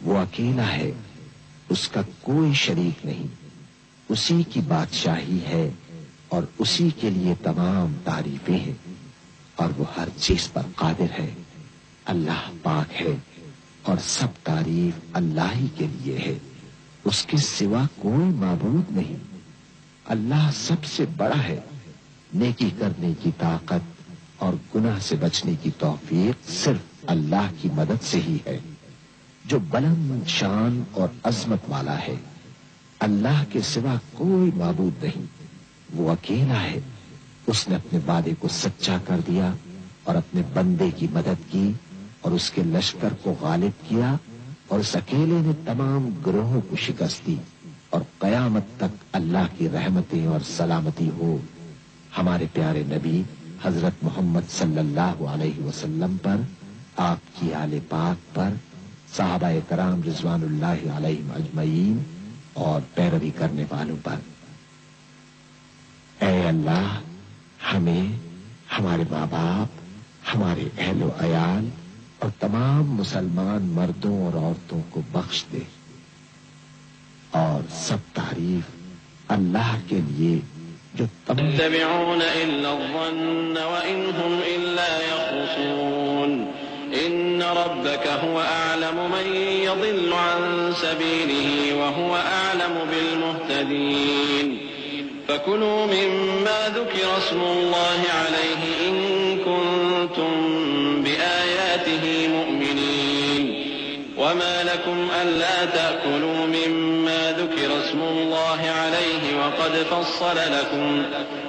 وہ اکیلا ہے، اس کا کوئی شریک نہیں، اسی کی بادشاہی ہے اور اسی کے لیے تمام تعریفیں ہیں، اور وہ ہر چیز پر قادر ہے۔ اللہ پاک ہے اور سب تعریف اللہ ہی کے لیے ہے، اس کے سوا کوئی معبود نہیں۔ اللہ سب سے بڑا ہے، نیکی کرنے کی طاقت اور گناہ سے بچنے کی توفیق صرف اللہ کی مدد سے ہی ہے، جو بلند شان اور عظمت والا ہے۔ اللہ کے سوا کوئی معبود نہیں، وہ اکیلا ہے، اس نے اپنے وعدے کو سچا کر دیا اور اپنے بندے کی مدد کی اور اس کے لشکر کو غالب کیا، اور اس اکیلے نے تمام گروہوں کو شکست دی، اور قیامت تک اللہ کی رحمتیں اور سلامتی ہو ہمارے پیارے نبی حضرت محمد صلی اللہ علیہ وسلم پر، آپ کی آل پاک پر، صحابہ کرام رضوان اللہ علیہم اجمعین اور پیروی کرنے والوں پر۔ اے اللہ، ہمیں، ہمارے ماں باپ، ہمارے اہل و عیال اور تمام مسلمان مردوں اور عورتوں کو بخش دے، اور سب تعریف اللہ کے لیے جو يتبعون إلا الظن وإن هم إلا يخرصون إن ربك هو أعلم من يضل عن سبيله وهو أعلم بالمهتدين فكلوا مما ذكر اسم الله عليه إن كنتم بآياته مؤمنين وما لكم ألا تأكلوا مما ذكر اسم الله عليه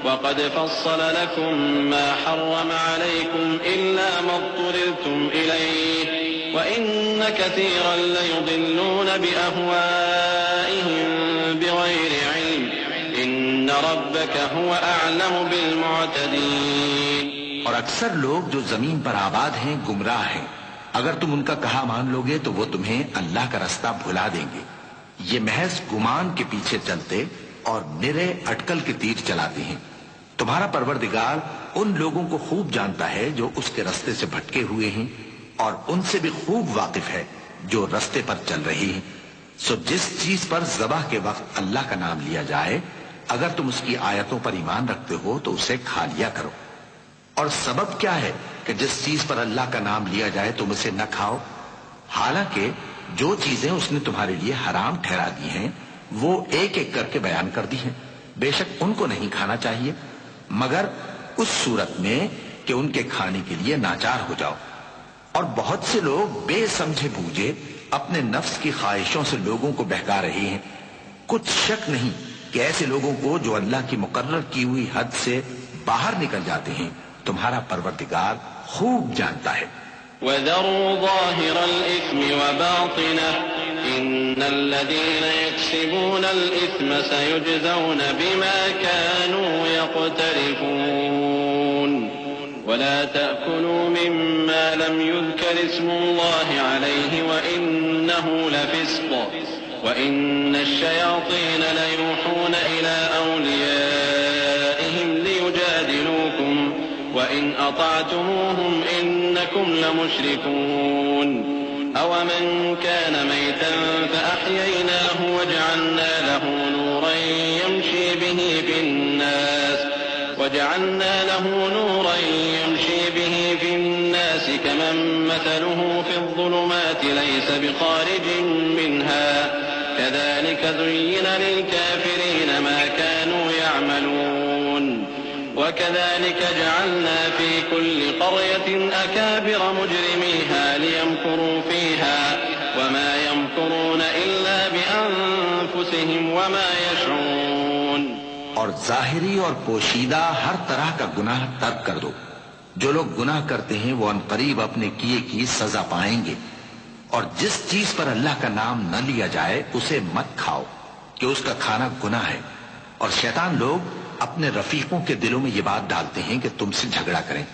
وقد فصل لكم ما حرم عليكم إلا ما اضطررتم إليه وإن كثيرا ليضلون بأهوائهم بغير علم إن ربك هو أعلم بالمعتدين۔ اور اکثر لوگ جو زمین پر آباد ہیں گمراہ ہیں، اگر تم ان کا کہا مان لوگے تو وہ تمہیں اللہ کا رستہ بھلا دیں گے۔ یہ محض گمان کے پیچھے چلتے اور نرے اٹکل کے تیر چلاتے ہیں۔ تمہارا پروردگار ان لوگوں کو خوب جانتا ہے جو اس کے رستے سے بھٹکے ہوئے ہیں، اور ان سے بھی خوب واقف ہے جو رستے پر چل رہی ہیں۔ سو جس چیز پر ذبح کے وقت اللہ کا نام لیا جائے، اگر تم اس کی آیتوں پر ایمان رکھتے ہو تو اسے کھا لیا کرو۔ اور سبب کیا ہے کہ جس چیز پر اللہ کا نام لیا جائے تم اسے نہ کھاؤ؟ حالانکہ جو چیزیں اس نے تمہارے لیے حرام ٹھہرا دی ہیں وہ ایک ایک کر کے بیان کر دی ہیں، بے شک ان کو نہیں کھانا چاہیے مگر اس صورت میں کہ ان کے کھانے کے لیے ناچار ہو جاؤ۔ اور بہت سے لوگ بے سمجھے بوجھے اپنے نفس کی خواہشوں سے لوگوں کو بہکا رہے ہیں۔ کچھ شک نہیں کہ ایسے لوگوں کو جو اللہ کی مقرر کی ہوئی حد سے باہر نکل جاتے ہیں تمہارا پروردگار خوب جانتا ہے۔ وَذَرُوا ظَاهِرَ الْإِثْمِ وَبَاطِنَهُ إِنَّ الَّذِينَ يَكْسِبُونَ الْإِثْمَ سَيُجْزَوْنَ بِمَا كَانُوا يَقْتَرِفُونَ وَلَا تَأْكُلُوا مِمَّا لَمْ يُذْكَرِ اسْمُ اللَّهِ عَلَيْهِ وَإِنَّهُ لَفِسْقٌ وَإِنَّ الشَّيَاطِينَ لَيُوحُونَ إِلَى أَوْلِيَائِهِمْ لِيُجَادِلُوكُمْ وَإِنْ أَطَعْتُمُوهُمْ إِنَّكُمْ لَمُشْرِكُونَ أَوَمَنْ كَانَ مَيْتًا فَأَحْيَيْنَاهُ وَجَعَلْنَا لَهُ نُورًا يَمْشِي بِهِ فِي النَّاسِ كَمَنْ مَثَلُهُ فِي الظُّلُمَاتِ لَيْسَ بِخَارِجٍ مِنْهَا كَذَلِكَ زُيِّنَ لِلْكَافِرِينَ مَا كَانُوا يَعْمَلُونَ وَكَذَلِكَ جَعَلْنَا فِي كُلِّ قَرْيَةٍ أَكَابِرَ مُجْرِمِيهَا لِيَمْكُرُوا فِيهَا وَمَا يَمْكُرُونَ إِلَّا بِأَنفُسِهِمْ وَمَا يَشْعُرُونَ۔ اور ظاہری اور پوشیدہ ہر طرح کا گناہ ترک کر دو۔ جو لوگ گناہ کرتے ہیں وہ عنقریب اپنے کیے کی سزا پائیں گے۔ اور جس چیز پر اللہ کا نام نہ لیا جائے اسے مت کھاؤ کہ اس کا کھانا گناہ ہے۔ اور شیطان لوگ اپنے رفیقوں کے دلوں میں یہ بات ڈالتے ہیں کہ تم سے جھگڑا کریں،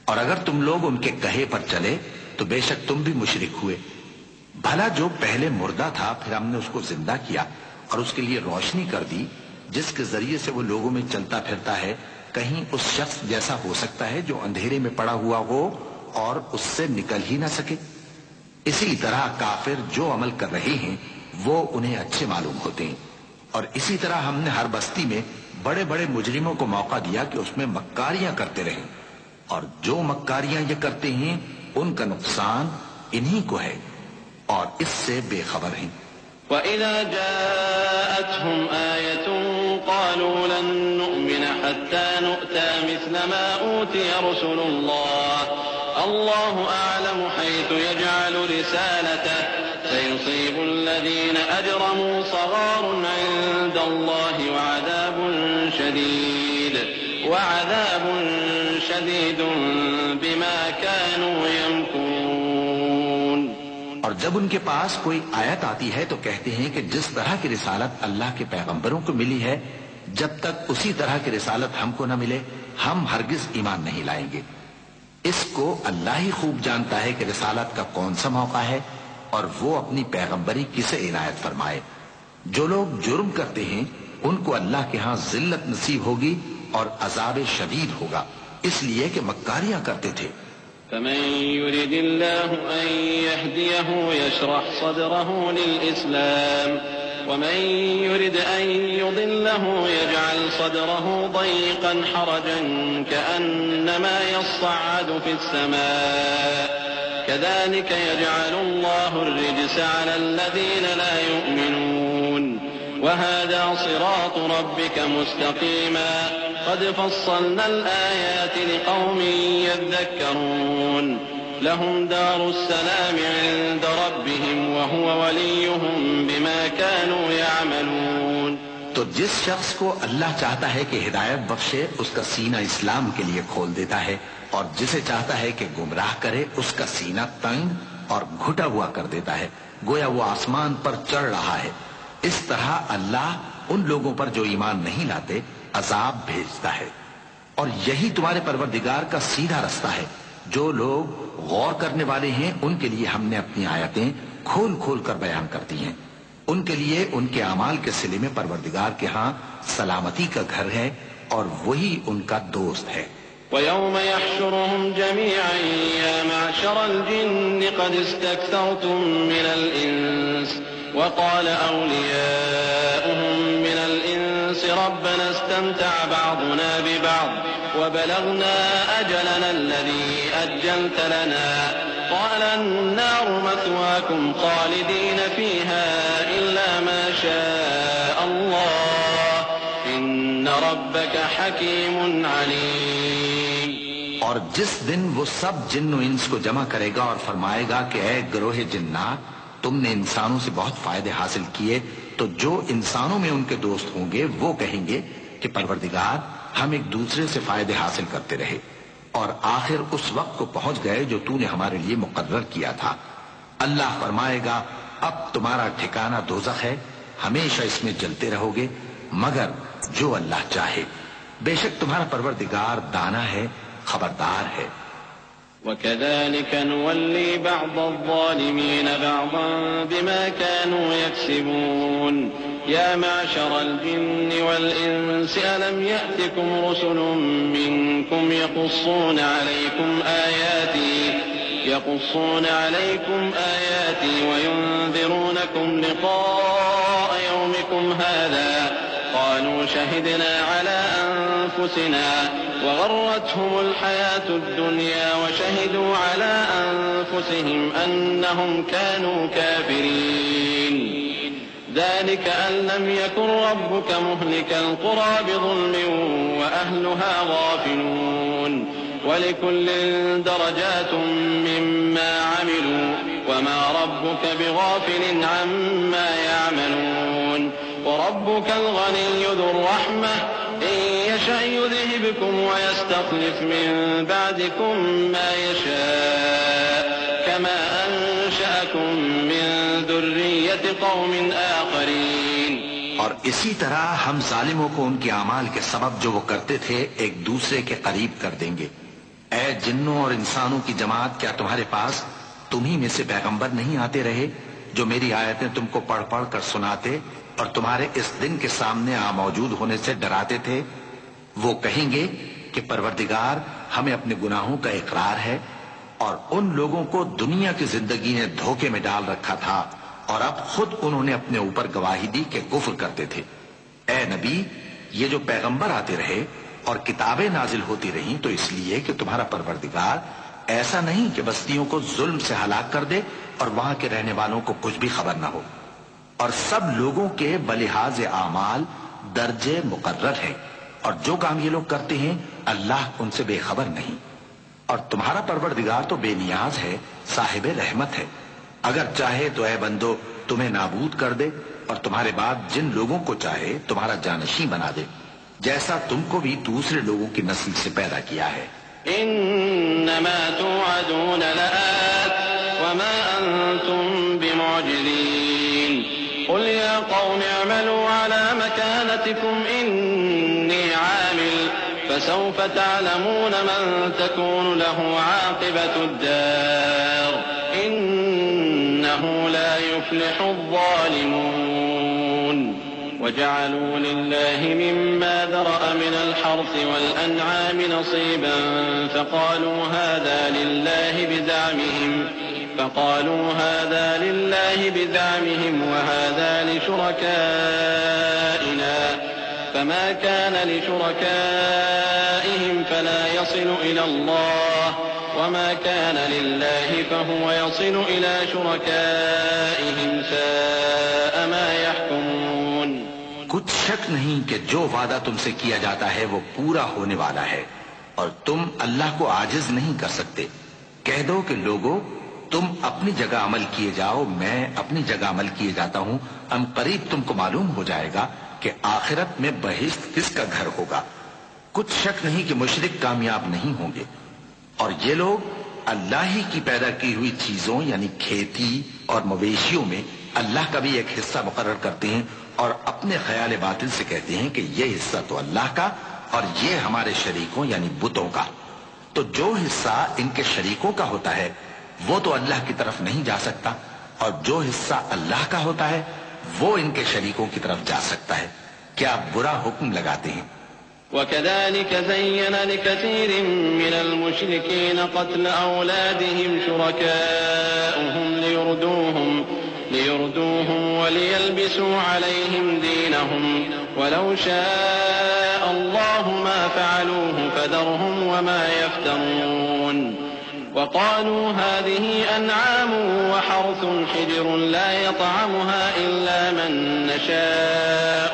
اور اگر تم لوگ ان کے کہے پر چلے تو بے شک تم بھی مشرک ہوئے۔ بھلا جو پہلے مردہ تھا پھر ہم نے اس کو زندہ کیا اور اس کے لیے روشنی کر دی جس کے ذریعے سے وہ لوگوں میں چلتا پھرتا ہے، کہیں اس شخص جیسا ہو سکتا ہے جو اندھیرے میں پڑا ہوا ہو اور اس سے نکل ہی نہ سکے؟ اسی طرح کافر جو عمل کر رہے ہیں وہ انہیں اچھے معلوم ہوتے ہیں، اور اسی طرح ہم نے ہر بستی میں بڑے بڑے مجرموں کو موقع دیا کہ اس میں مکاریاں کرتے رہیں، اور جو مکاریاں یہ کرتے ہیں ان کا نقصان انہی کو ہے، اور اس سے بے خبر ہیں۔ وَإِذَا جَاءَتْهُمْ آيَةٌ قَالُوا لَن نُّؤْمِنَ حَتَّى نُؤْتَىٰ مِثْلَ مَا أُوتِيَ رُسُلُ اللَّهِ اللَّهُ أَعْلَمُ حَيْثُ يَجْعَلُ رِسَالَتَهُ سَيُصِيبُ الَّذِينَ أَجْرَمُوا صَغَارٌ عِندَ اللَّهِ وَعَذَابٌ شَدِيدٌ بِمَا كَانُوا يَمْكُرُونَ۔ اور جب ان کے پاس کوئی آیت آتی ہے تو کہتے ہیں کہ جس طرح کی رسالت اللہ کے پیغمبروں کو ملی ہے، جب تک اسی طرح کی رسالت ہم کو نہ ملے ہم ہرگز ایمان نہیں لائیں گے۔ اس کو اللہ ہی خوب جانتا ہے کہ رسالت کا کون سا موقع ہے اور وہ اپنی پیغمبری کسے عنایت فرمائے۔ جو لوگ جرم کرتے ہیں ان کو اللہ کے ہاں ذلت نصیب ہوگی اور عذاب شدید ہوگا، اس لیے کہ مکاریاں کرتے تھے۔ فمن يرد الله أن يهديه يشرح صدره للإسلام ومن يرد أن يضله يجعل صدره ضيقا حرجا كأنما يصعد في السماء كذلك يجعل الله الرجس على الذين لا يؤمنون وهذا صراط ربك مستقيما قد فصلنا الآيات لقوم يذكرون لهم دار السلام عند ربهم وهو وليهم بما كانوا يعملون۔ تو جس شخص کو اللہ چاہتا ہے کہ ہدایت بخشے اس کا سینہ اسلام کے لیے کھول دیتا ہے، اور جسے چاہتا ہے کہ گمراہ کرے اس کا سینہ تنگ اور گھٹا ہوا کر دیتا ہے، گویا وہ آسمان پر چڑھ رہا ہے۔ اس طرح اللہ ان لوگوں پر جو ایمان نہیں لاتے عذاب بھیجتا ہے، اور یہی تمہارے پروردگار کا سیدھا رستہ ہے۔ جو لوگ غور کرنے والے ہیں ان کے لیے ہم نے اپنی آیتیں کھول کھول کر بیان کرتی ہیں، ان کے لیے ان کے اعمال کے صلے میں پروردگار کے ہاں سلامتی کا گھر ہے اور وہی ان کا دوست ہے۔ وَيَوْمَ يَحْشُرُهُمْ جَمِيعًا يَا مَعْشَرَ الْجِنِّ قَدِ اسْتَكْثَرْتُم مِّنَ الْإِنسِ وَقَالَ أَوْلِيَاؤُهُم مِّنَ الْإِنسِ رَبَّنَا اسْتَمْتَعَ بَعْضُنَا بِبَعْضٍ وَبَلَغْنَا أَجَلَنَا الَّذِي أَجَّلْتَ لَنَا قَالَ النَّارُ مَثْوَاكُمْ خَالِدِينَ فِيهَا إِلَّا مَا شَاءَ اللَّهُ إِنَّ رَبَّكَ حَكِيمٌ عَلِيمٌ۔ اور جس دن وہ سب جن و انس کو جمع کرے گا اور فرمائے گا کہ اے گروہ جنات، تم نے انسانوں سے بہت فائدے حاصل کیے، تو جو انسانوں میں ان کے دوست ہوں گے وہ کہیں گے کہ پروردگار ہم ایک دوسرے سے فائدے حاصل کرتے رہے، اور آخر اس وقت کو پہنچ گئے جو تو نے ہمارے لیے مقرر کیا تھا۔ اللہ فرمائے گا اب تمہارا ٹھکانہ دوزخ ہے، ہمیشہ اس میں جلتے رہو گے مگر جو اللہ چاہے، بے شک تمہارا پروردگار دانا ہے، خبردار ہے۔ وَكَذَلِكَ نُوَلِّي بَعْضَ الظَّالِمِينَ بَعْضًا بِمَا كَانُوا يَكْسِبُونَ يَا مَعْشَرَ الْجِنِّ وَالْإِنسِ أَلَمْ يَأْتِكُمْ رُسُلٌ مِّنكُمْ يَقُصُّونَ عَلَيْكُمْ آيَاتِي وَيُنذِرُونَكُمْ لِقَاءَ يَوْمِكُمْ هَٰذَا قَالُوا شَهِدْنَا عَلَىٰ أَنفُسِنَا وَغَرَّتْهُمُ الْحَيَاةُ الدُّنْيَا وَشَهِدُوا عَلَىٰ أَنفُسِهِمْ أَنَّهُمْ كَانُوا كَافِرِينَ ذَٰلِكَ أَن لَّمْ يَكُن رَّبُّكَ مُهْلِكَ الْقُرَىٰ بِظُلْمٍ وَأَهْلُهَا غَافِلُونَ وَلِكُلٍّ دَرَجَاتٌ مِّمَّا عَمِلُوا وَمَا رَبُّكَ بِغَافِلٍ عَمَّا يَعْمَلُونَ وَرَبُّكَ الْغَنِيُّ ذُو الرَّحْمَةِ إِن يَشَأْ يُذْهِبْكُمْ وَيَسْتَخْلِفْ مِن بَعْدِكُم مَّا يَشَاءُ كَمَا أَنشَأَكُم مِّن ذُرِّيَّةِ قَوْمٍ آخَرِينَ۔ اور اسی طرح ہم ظالموں کو ان کے اعمال کے سبب جو وہ کرتے تھے ایک دوسرے کے قریب کر دیں گے۔ اے جنوں اور انسانوں کی جماعت، کیا تمہارے پاس تمہیں میں سے پیغمبر نہیں آتے رہے جو میری آیتیں تم کو پڑھ پڑھ کر سناتے اور تمہارے اس دن کے سامنے موجود ہونے سے ڈراتے تھے؟ وہ کہیں گے کہ پروردگار ہمیں اپنے گناہوں کا اقرار ہے اور ان لوگوں کو دنیا کی زندگی نے دھوکے میں ڈال رکھا تھا اور اب خود انہوں نے اپنے اوپر گواہی دی کہ کفر کرتے تھے۔ اے نبی، یہ جو پیغمبر آتے رہے اور کتابیں نازل ہوتی رہیں تو اس لیے کہ تمہارا پروردگار ایسا نہیں کہ بستیوں کو ظلم سے ہلاک کر دے اور وہاں کے رہنے والوں کو کچھ بھی خبر نہ ہو، اور سب لوگوں کے بلحاظ اعمال درجے مقرر ہیں، اور جو کام یہ لوگ کرتے ہیں اللہ ان سے بے خبر نہیں، اور تمہارا پروردگار تو بے نیاز ہے، صاحب رحمت ہے۔ اگر چاہے تو اے بندو تمہیں نابود کر دے اور تمہارے بعد جن لوگوں کو چاہے تمہارا جانشین بنا دے، جیسا تم کو بھی دوسرے لوگوں کی نسل سے پیدا کیا ہے۔ انما توعدون لآت وما انتم بمعجزين قل يا قوم اعملوا على مكانتكم اني عامل فسوف تعلمون من تكون له عاقبة الدار انه لا يفلح الظالمون وجعلوا لله مما ذرأ من الحرث والأنعام نصيبا فقالوا هذا لله بزعمهم وهذا لشركائنا فما كان لشركائهم فلا يصل إلى الله وما كان لله فهو يصل إلى شركائهم ساء ما يحكمون۔ کچھ شک نہیں کہ جو وعدہ تم سے کیا جاتا ہے وہ پورا ہونے والا ہے اور تم اللہ کو عاجز نہیں کر سکتے۔ کہہ دو کہ لوگو تم اپنی جگہ عمل کیے جاؤ، میں اپنی جگہ عمل کیے جاتا ہوں، ان قریب تم کو معلوم ہو جائے گا کہ آخرت میں بہشت کس کا گھر ہوگا۔ کچھ شک نہیں کہ مشرک کامیاب نہیں ہوں گے، اور یہ لوگ اللہ ہی کی پیدا کی ہوئی چیزوں یعنی کھیتی اور مویشیوں میں اللہ کا بھی ایک حصہ مقرر کرتے ہیں اور اپنے خیال باطل سے کہتے ہیں کہ یہ حصہ تو اللہ کا اور یہ ہمارے شریکوں یعنی بتوں کا۔ تو جو حصہ ان کے شریکوں کا ہوتا ہے وہ تو اللہ کی طرف نہیں جا سکتا، اور جو حصہ اللہ کا ہوتا ہے وہ ان کے شریکوں کی طرف جا سکتا ہے۔ کیا برا حکم لگاتے ہیں؟ وكذلك زين لكثير من المشركين قتل أولادهم شركاؤهم ليردوهم وليلبسوا عليهم دينهم ولو شاء الله ما فعلوه فذرهم وما يفترون وقالوا هذه أنعام وحرث حجر لا يطعمها إلا من نشاء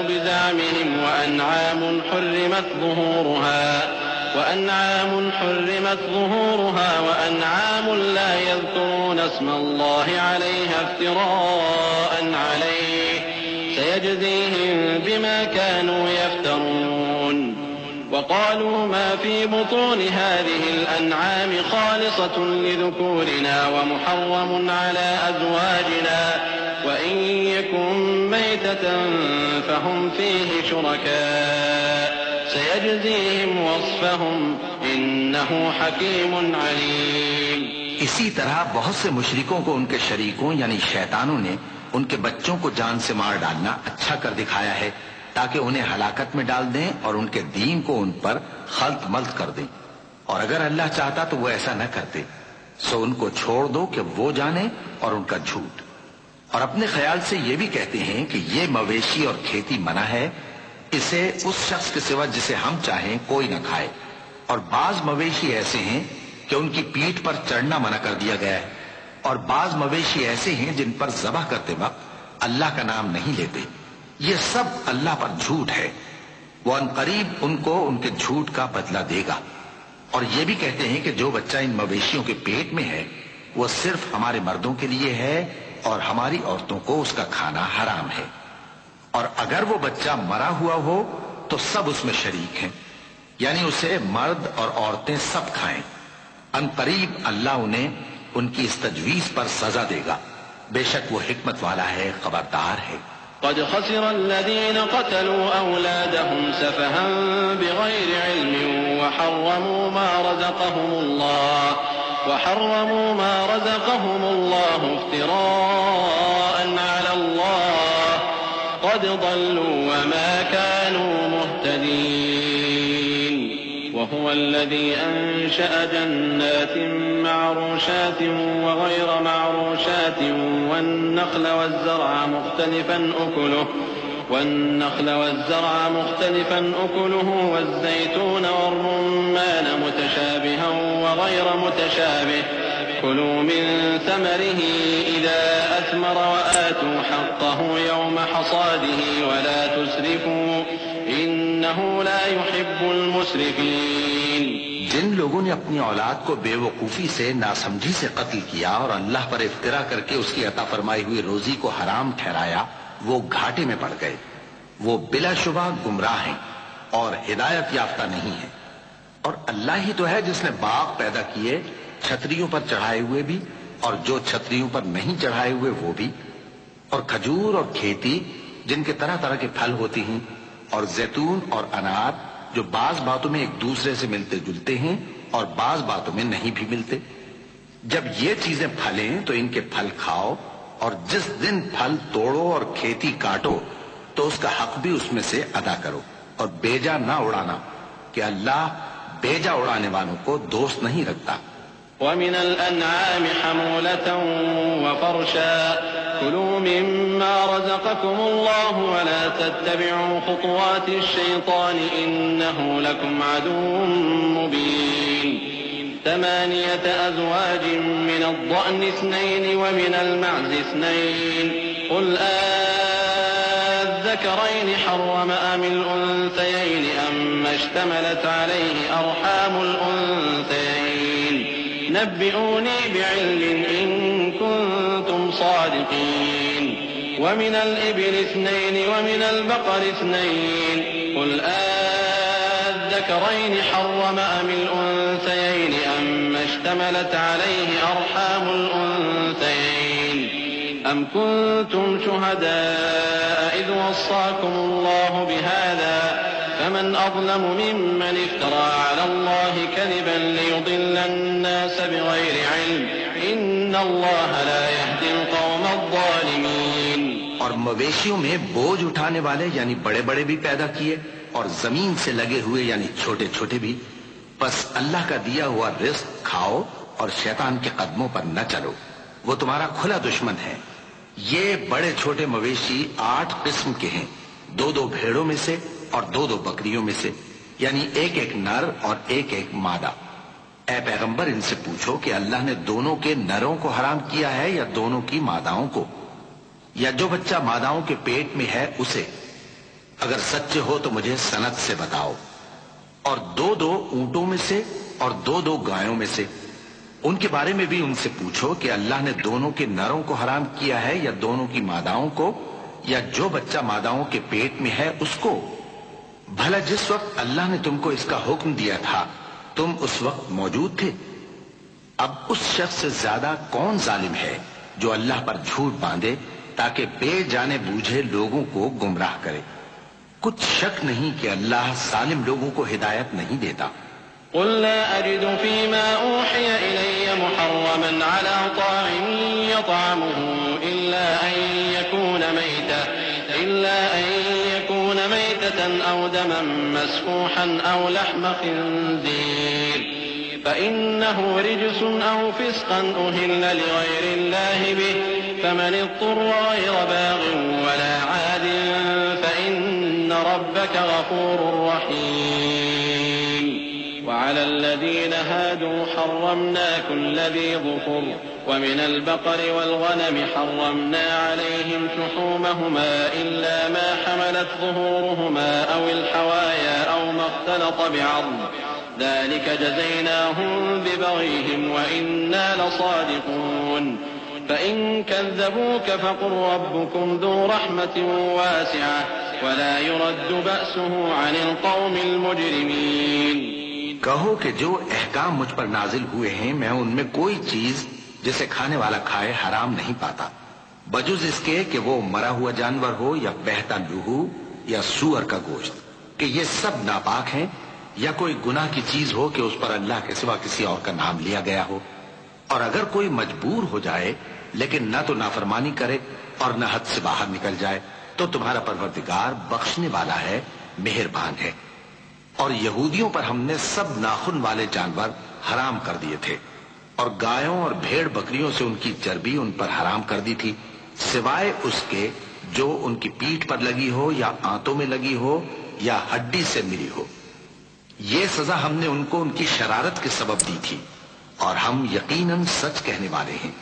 بزعمهم وأنعام حرمت ظهورها وأنعام لا يذكرون اسم الله عليها افتراء عليه سيجزيهم بما كانوا يفترون وقالوا ما في بطون هذه الأنعام خالصة لذكورنا ومحرم على أزواجنا وإن يكن ميتة فهم فيه شركاء سيجزيهم وصفهم إنه حكيم عليم۔ اسی طرح بہت سے مشرکوں کو ان کے شریکوں یعنی شیطانوں نے ان کے بچوں کو جان سے مار ڈالنا اچھا کر دکھایا ہے تاکہ انہیں ہلاکت میں ڈال دیں اور ان کے دین کو ان پر خلط ملط کر دیں، اور اگر اللہ چاہتا تو وہ ایسا نہ کرتے۔ سو ان کو چھوڑ دو کہ وہ جانے اور ان کا جھوٹ، اور اپنے خیال سے یہ بھی کہتے ہیں کہ یہ مویشی اور کھیتی منع ہے، اسے اس شخص کے سوا جسے ہم چاہیں کوئی نہ کھائے، اور بعض مویشی ایسے ہیں کہ ان کی پیٹھ پر چڑھنا منع کر دیا گیا ہے، اور بعض مویشی ایسے ہیں جن پر ذبح کرتے وقت اللہ کا نام نہیں لیتے۔ یہ سب اللہ پر جھوٹ ہے، وہ ان قریب ان کو ان کے جھوٹ کا بدلہ دے گا۔ اور یہ بھی کہتے ہیں کہ جو بچہ ان مویشیوں کے پیٹ میں ہے وہ صرف ہمارے مردوں کے لیے ہے اور ہماری عورتوں کو اس کا کھانا حرام ہے، اور اگر وہ بچہ مرا ہوا ہو تو سب اس میں شریک ہیں، یعنی اسے مرد اور عورتیں سب کھائیں۔ ان قریب اللہ انہیں ان کی اس تجویز پر سزا دے گا، بے شک وہ حکمت والا ہے، خبردار ہے۔ قد خسر الذين قتلوا أولادهم سفها بغير علم وحرموا ما رزقهم الله افتراء على الله قد ضلوا وما كانوا مهتدين۔ وهو الذي أنشأ جنات معروشات وغير معروشات والنخل والزرع مختلفا أكله والزيتون والرمان متشابها وغير متشابه كلوا من ثمره إذا أثمر وآتوا حقه يوم حصاده ولا تسرفوا إنه لا يحب المسرفين. جن لوگوں نے اپنی اولاد کو بے وقوفی سے ناسمجھی سے قتل کیا اور اللہ پر افترا کر کے اس کی عطا فرمائی ہوئی روزی کو حرام ٹھہرایا وہ گھاٹے میں پڑ گئے. وہ بلا شبہ گمراہ ہیں اور ہدایت یافتہ نہیں ہیں. اور اللہ ہی تو ہے جس نے باغ پیدا کیے چھتریوں پر چڑھائے ہوئے بھی اور جو چھتریوں پر نہیں چڑھائے ہوئے وہ بھی, اور کھجور اور کھیتی جن کے طرح طرح کے پھل ہوتی ہیں, اور زیتون اور انار جو بعض باتوں میں ایک دوسرے سے ملتے جلتے ہیں اور بعض باتوں میں نہیں بھی ملتے. جب یہ چیزیں پھلیں تو ان کے پھل کھاؤ, اور جس دن پھل توڑو اور کھیتی کاٹو تو اس کا حق بھی اس میں سے ادا کرو, اور بیجا نہ اڑانا کہ اللہ بیجا اڑانے والوں کو دوست نہیں رکھتا. ومن الأنعام حمولة وفرشا كلوا مما رزقكم الله ولا تتبعوا خطوات الشيطان إنه لكم عدو مبين. 8 أزواج من الضأن 2 ومن المعز 2 قل الذكرين حرم أم الأنثيين أما اشتملت عليه أرحام الأنثيين نبئوني بعلم إن كنتم صادقين. ومن الإبل 2 ومن البقر 2 قل الذكرين حرم أم الأنثيين أما اشتملت عليه أرحام الأنثيين أم كنتم شهداء إذ وصاكم الله بهذا فمن أظلم ممن افترى على الله كذبا ليضل الناس بغير علم إن الله لا يهدي القوم الظالمين. اور مویشیوں میں بوجھ اٹھانے والے یعنی بڑے بڑے بھی پیدا کیے اور زمین سے لگے ہوئے یعنی چھوٹے چھوٹے بھی. بس اللہ کا دیا ہوا رزق کھاؤ اور شیطان کے قدموں پر نہ چلو, وہ تمہارا کھلا دشمن ہے. یہ بڑے چھوٹے مویشی 8 قسم کے ہیں, 2 بھیڑوں میں سے اور 2 بکریوں میں سے, یعنی ایک نر اور ایک مادہ. اے پیغمبر ان سے پوچھو کہ اللہ نے دونوں کے نروں کو حرام کیا ہے یا دونوں کی ماداؤں کو, یا جو بچہ ماداؤں کے پیٹ میں ہے اسے؟ اگر سچے ہو تو مجھے سند سے بتاؤ. اور 2 اونٹوں میں سے اور 2 گایوں میں سے, ان کے بارے میں بھی ان سے پوچھو کہ اللہ نے دونوں کے نروں کو حرام کیا ہے یا دونوں کی ماداؤں کو, یا جو بچہ ماداؤں کے پیٹ میں ہے اس کو؟ بھلا جس وقت اللہ نے تم کو اس کا حکم دیا تھا تم اس وقت موجود تھے؟ اب اس شخص سے زیادہ کون ظالم ہے جو اللہ پر جھوٹ باندھے تاکہ بے جانے بوجھے لوگوں کو گمراہ کرے. کچھ شک نہیں کہ اللہ ظالم لوگوں کو ہدایت نہیں دیتا. قل لا أجد فيما أوحي إلي محرما على طاعم يطعمه إلا أن يكون ميتة أو دما مسفوحا أو لحم خنزير فإنه رجس أو فسقا أهل لغير الله به فمن اضطر غير باغ ولا عاد فإن ربك غفور رحيم. وعلى الذين هادوا حرمنا كل ذي ظفر ومن البقر والغنم حرمنا عليهم شحومهما إلا ما حملت ظهورهما أو الحوايا أو ما اختلط بعظم ذلك جزيناهم ببغيهم وإنا لصادقون. فإن كذبوك فقل ربكم ذو رحمة واسعة ولا يرد بأسه عن القوم المجرمين. کہو کہ جو احکام مجھ پر نازل ہوئے ہیں میں ان میں کوئی چیز جسے کھانے والا کھائے حرام نہیں پاتا بجز اس کے کہ وہ مرا ہوا جانور ہو یا بہتا لہو یا سور کا گوشت, کہ یہ سب ناپاک ہیں, یا کوئی گناہ کی چیز ہو کہ اس پر اللہ کے سوا کسی اور کا نام لیا گیا ہو. اور اگر کوئی مجبور ہو جائے لیکن نہ تو نافرمانی کرے اور نہ حد سے باہر نکل جائے تو تمہارا پروردگار بخشنے والا ہے, مہربان ہے. اور یہودیوں پر ہم نے سب ناخن والے جانور حرام کر دیے تھے، اور گایوں اور بھیڑ بکریوں سے ان کی چربی ان پر حرام کر دی تھی، سوائے اس کے جو ان کی پیٹھ پر لگی ہو یا آنتوں میں لگی ہو یا ہڈی سے ملی ہو۔ یہ سزا ہم نے ان کو ان کی شرارت کے سبب دی تھی، اور ہم یقیناً سچ کہنے والے ہیں۔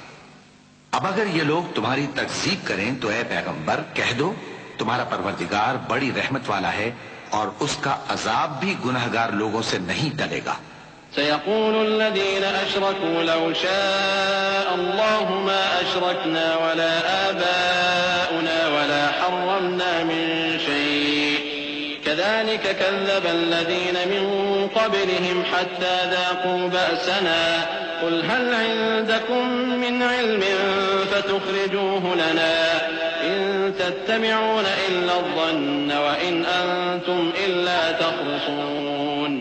اب اگر یہ لوگ تمہاری تکذیب کریں تو اے پیغمبر کہہ دو تمہارا پروردگار بڑی رحمت والا ہے، اور اس کا عذاب بھی گنہگار لوگوں سے نہیں ٹلے گا۔ سيقول الذين أشركوا لو شاء الله ما أشركنا ولا آباؤنا ولا حرمنا من شيء كذلك كذب الذين من قبلهم حتى ذاقوا بأسنا قل هل عندكم من علم فتخرجوه لنا إن تتبعون إلا الظن وإن أنتم إلا تخرصون۔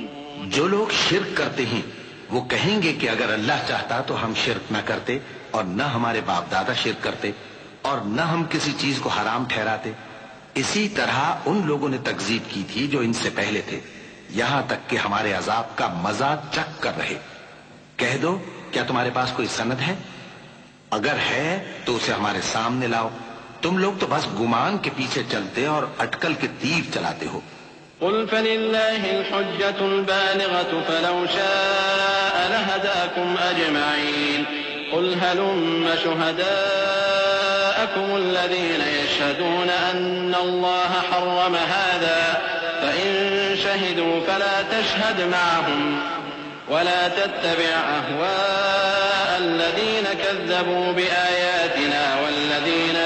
جو لوگ شرک کرتے ہیں وہ کہیں گے کہ اگر اللہ چاہتا تو ہم شرک نہ کرتے، اور نہ ہمارے باپ دادا شرک کرتے، اور نہ ہم کسی چیز کو حرام ٹھہراتے۔ اسی طرح ان لوگوں نے تکذیب کی تھی جو ان سے پہلے تھے، یہاں تک کہ ہمارے عذاب کا مزہ چکھ کر رہے۔ کہہ دو کیا تمہارے پاس کوئی سند ہے؟ اگر ہے تو اسے ہمارے سامنے لاؤ، تم لوگ تو بس گمان کے پیچھے چلتے اور اٹکل کے تیر چلاتے ہو۔ قل فلله الحجة البالغة فلو شاء لهداكم أجمعين قل هلم شهداءكم الذين يشهدون أن الله حرم هذا فإن شهدوا فلا تشهد معهم ولا تتبع أهواء الذين كذبوا بآياتنا والذين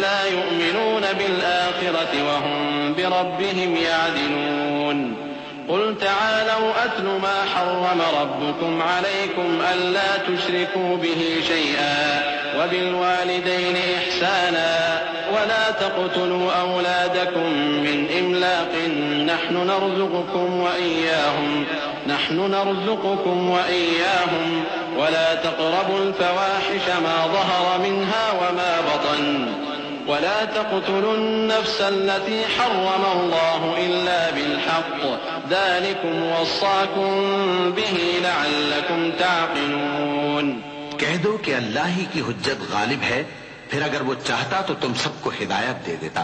لا يؤمنون بالآخرة وهم بربهم يعدلون قل تعالوا أتل ما حرم ربكم عليكم ألا تشركوا به شيئا وبالوالدين إحسانا ولا تقتلوا أولادكم من إملاق نحن نرزقكم وإياهم ولا تقربوا الفواحش ما ظهر منها وما بطن ولا تقتلوا النفس التي حرم الله إلا بالحق ذلكم وصاكم به لعلكم تعقلون۔ کہہ دو کہ اللہ ہی کی حجت غالب ہے، پھر اگر وہ چاہتا تو تم سب کو ہدایت دے دیتا۔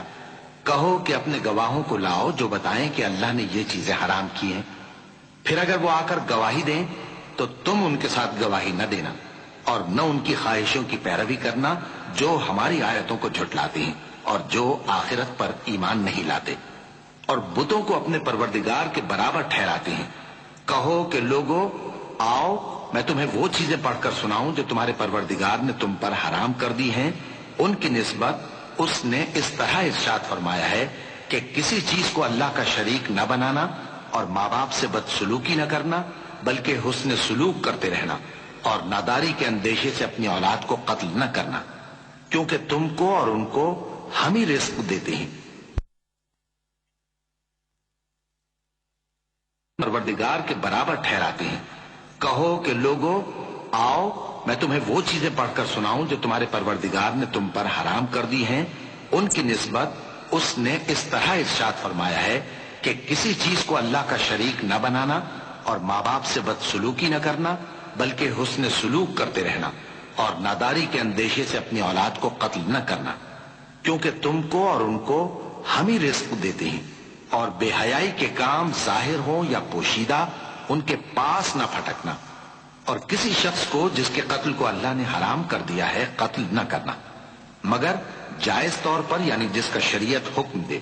کہو کہ اپنے گواہوں کو لاؤ جو بتائیں کہ اللہ نے یہ چیزیں حرام کی ہیں، پھر اگر وہ آ کر گواہی دیں تو تم ان کے ساتھ گواہی نہ دینا، اور نہ ان کی خواہشوں کی پیروی کرنا جو ہماری آیتوں کو جھٹلاتے ہیں اور جو آخرت پر ایمان نہیں لاتے، اور بتوں کو اپنے پروردگار کے برابر ٹھہراتے ہیں۔ کہو کہ لوگو آؤ میں تمہیں وہ چیزیں پڑھ کر سناؤں جو تمہارے پروردگار نے تم پر حرام کر دی ہیں۔ ان کی نسبت اس نے اس طرح ارشاد فرمایا ہے کہ کسی چیز کو اللہ کا شریک نہ بنانا، اور ماں باپ سے بدسلوکی نہ کرنا بلکہ حسن سلوک کرتے رہنا، اور ناداری کے اندیشے سے اپنی اولاد کو قتل نہ کرنا، کیونکہ تم کو اور ان کو ہم ہی رزق دیتے ہیں۔ پروردگار کے برابر ٹھہراتے ہیں۔ کہو کہ لوگو آؤ میں تمہیں وہ چیزیں پڑھ کر سناؤں جو تمہارے پروردگار نے تم پر حرام کر دی ہیں۔ ان کی نسبت اس نے اس طرح ارشاد فرمایا ہے کہ کسی چیز کو اللہ کا شریک نہ بنانا، اور ماں باپ سے بدسلوکی نہ کرنا بلکہ حسن سلوک کرتے رہنا، اور ناداری کے اندیشے سے اپنی اولاد کو قتل نہ کرنا، کیونکہ تم کو اور ان کو ہم ہی رزق دیتے ہیں، اور بے حیائی کے کام ظاہر ہو یا پوشیدہ ان کے پاس نہ پھٹکنا، اور کسی شخص کو جس کے قتل کو اللہ نے حرام کر دیا ہے قتل نہ کرنا مگر جائز طور پر، یعنی جس کا شریعت حکم دے۔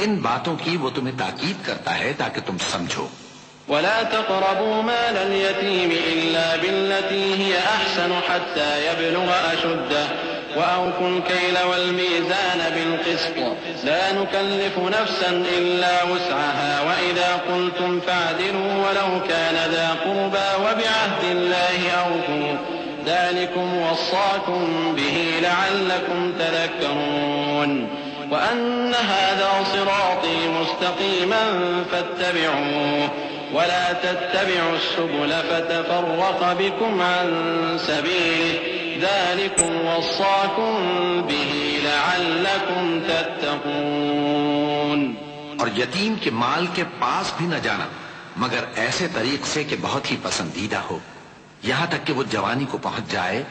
ان باتوں کی وہ تمہیں تاکید کرتا ہے تاکہ تم سمجھو۔ ولا تقربوا مال اليتيم إلا بالتي هي أحسن حتى يبلغ أشده وأوفوا الكيل والميزان بالقسط لا نكلف نفسا إلا وسعها وإذا قلتم فاعدلوا ولو كان ذا قربى وبعهد الله أوفوا ذلكم وصاكم به لعلكم تذكرون وأن هذا صراطي مستقيما فاتبعوه ولا تتبعوا السبل فتفرق بكم عن سبيله ذلكم وصاكم به لعلكم تتقون۔ اور یتیم کے مال کے پاس بھی نہ جانا مگر ایسے طریق سے کہ بہت ہی پسندیدہ ہو، یہاں تک کہ وہ جوانی کو پہنچ جائے،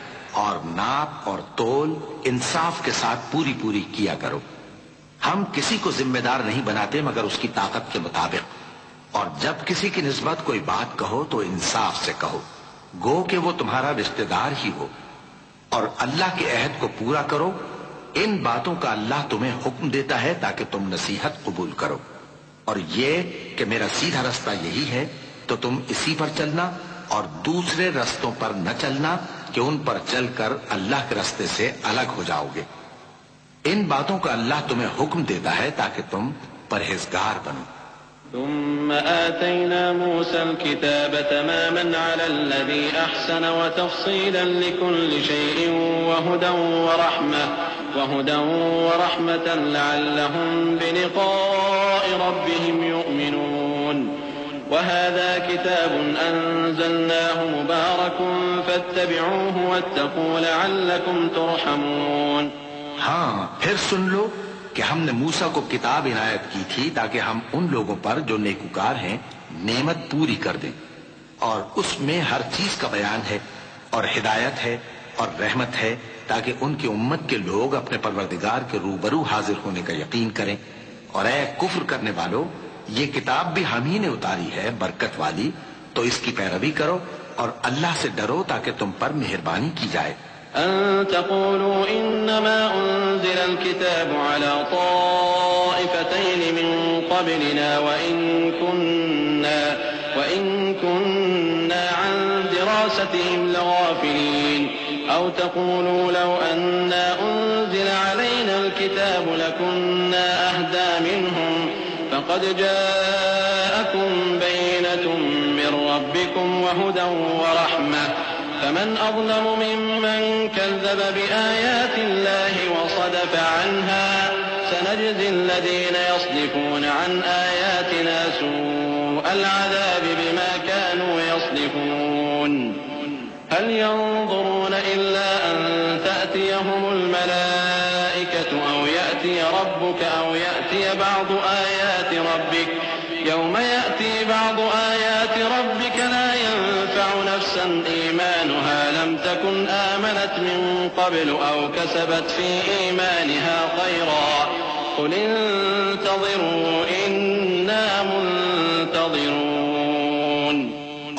اور ناپ اور تول انصاف کے ساتھ پوری پوری کیا کرو۔ ہم کسی کو ذمہ دار نہیں بناتے مگر اس کی طاقت کے مطابق، اور جب کسی کی نسبت کوئی بات کہو تو انصاف سے کہو، گو کہ وہ تمہارا رشتہ دار ہی ہو، اور اللہ کے عہد کو پورا کرو۔ ان باتوں کا اللہ تمہیں حکم دیتا ہے تاکہ تم نصیحت قبول کرو، اور یہ کہ میرا سیدھا رستہ یہی ہے تو تم اسی پر چلنا، اور دوسرے رستوں پر نہ چلنا کہ ان پر چل کر اللہ کے رستے سے الگ ہو جاؤ گے۔ ان باتوں کا اللہ تمہیں حکم دیتا ہے تاکہ تم پرہیزگار بنو۔ ثم آتينا موسى الكتاب تماما على الذي أحسن وتفصيلا لكل شيء وهدى ورحمة لعلهم بلقاء ربهم يؤمنون وهذا كتاب أنزلناه مبارك فاتبعوه واتقوا لعلكم ترحمون۔ ہاں پھر سن لو کہ ہم نے موسیٰ کو کتاب عنایت کی تھی تاکہ ہم ان لوگوں پر جو نیکوکار ہیں نعمت پوری کر دیں، اور اس میں ہر چیز کا بیان ہے اور ہدایت ہے اور رحمت ہے تاکہ ان کی امت کے لوگ اپنے پروردگار کے روبرو حاضر ہونے کا یقین کریں۔ اور اے کفر کرنے والو، یہ کتاب بھی ہم ہی نے اتاری ہے برکت والی، تو اس کی پیروی کرو اور اللہ سے ڈرو تاکہ تم پر مہربانی کی جائے۔ أن تقولوا إنما أنزل الكتاب على طائفتين من قبلنا وإن كنا عن دراستهم لغافلين أو تقولوا لو أنا أنزل علينا الكتاب لكنا أهدى منهم فقد جاءكم بينة من ربكم وهدى ورحمة فمن أظلم ممن كذب بآيات الله وصدف عنها سنجزي الذين يصدفون عن آياتنا سوء العذاب بما كانوا يصدفون هل ينظرون إلا أن تأتيهم الملائكة أو يأتي ربك أو يأتي بعض آيات ربك يوم يأتي بعض آيات ربك لا ينفع نفسا إيمانها لم تكن آمنت من قبل أو كسبت في إيمانها خيرا قل انتظروا إنا منتظرون۔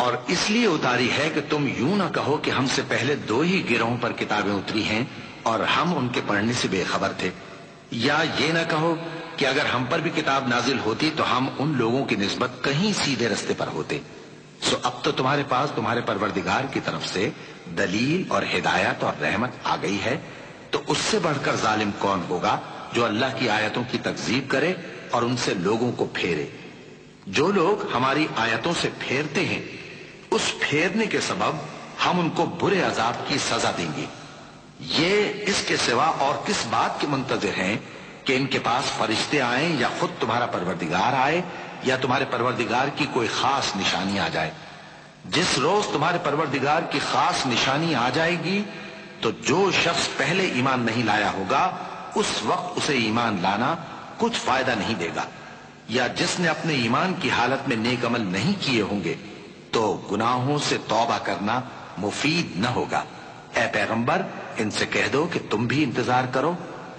اور اس لیے اتاری ہے کہ تم یوں نہ کہو کہ ہم سے پہلے دو ہی گروہوں پر کتابیں اتری ہیں اور ہم ان کے پڑھنے سے بے خبر تھے، یا یہ نہ کہو کہ اگر ہم پر بھی کتاب نازل ہوتی تو ہم ان لوگوں کی نسبت کہیں سیدھے رستے پر ہوتے۔ سو اب تو تمہارے پاس تمہارے پروردگار کی طرف سے دلیل اور ہدایت اور رحمت آ گئی ہے، تو اس سے بڑھ کر ظالم کون ہوگا جو اللہ کی آیتوں کی تکذیب کرے اور ان سے لوگوں کو پھیرے۔ جو لوگ ہماری آیتوں سے پھیرتے ہیں اس پھیرنے کے سبب ہم ان کو برے عذاب کی سزا دیں گے۔ یہ اس کے سوا اور کس بات کے منتظر ہیں کہ ان کے پاس فرشتے آئیں یا خود تمہارا پروردگار آئے یا تمہارے پروردگار کی کوئی خاص نشانی آ جائے۔ جس روز تمہارے پروردگار کی خاص نشانی آ جائے گی تو جو شخص پہلے ایمان نہیں لایا ہوگا اس وقت اسے ایمان لانا کچھ فائدہ نہیں دے گا، یا جس نے اپنے ایمان کی حالت میں نیک عمل نہیں کیے ہوں گے تو گناہوں سے توبہ کرنا مفید نہ ہوگا۔ اے پیغمبر ان سے کہہ دو کہ تم بھی انتظار کرو،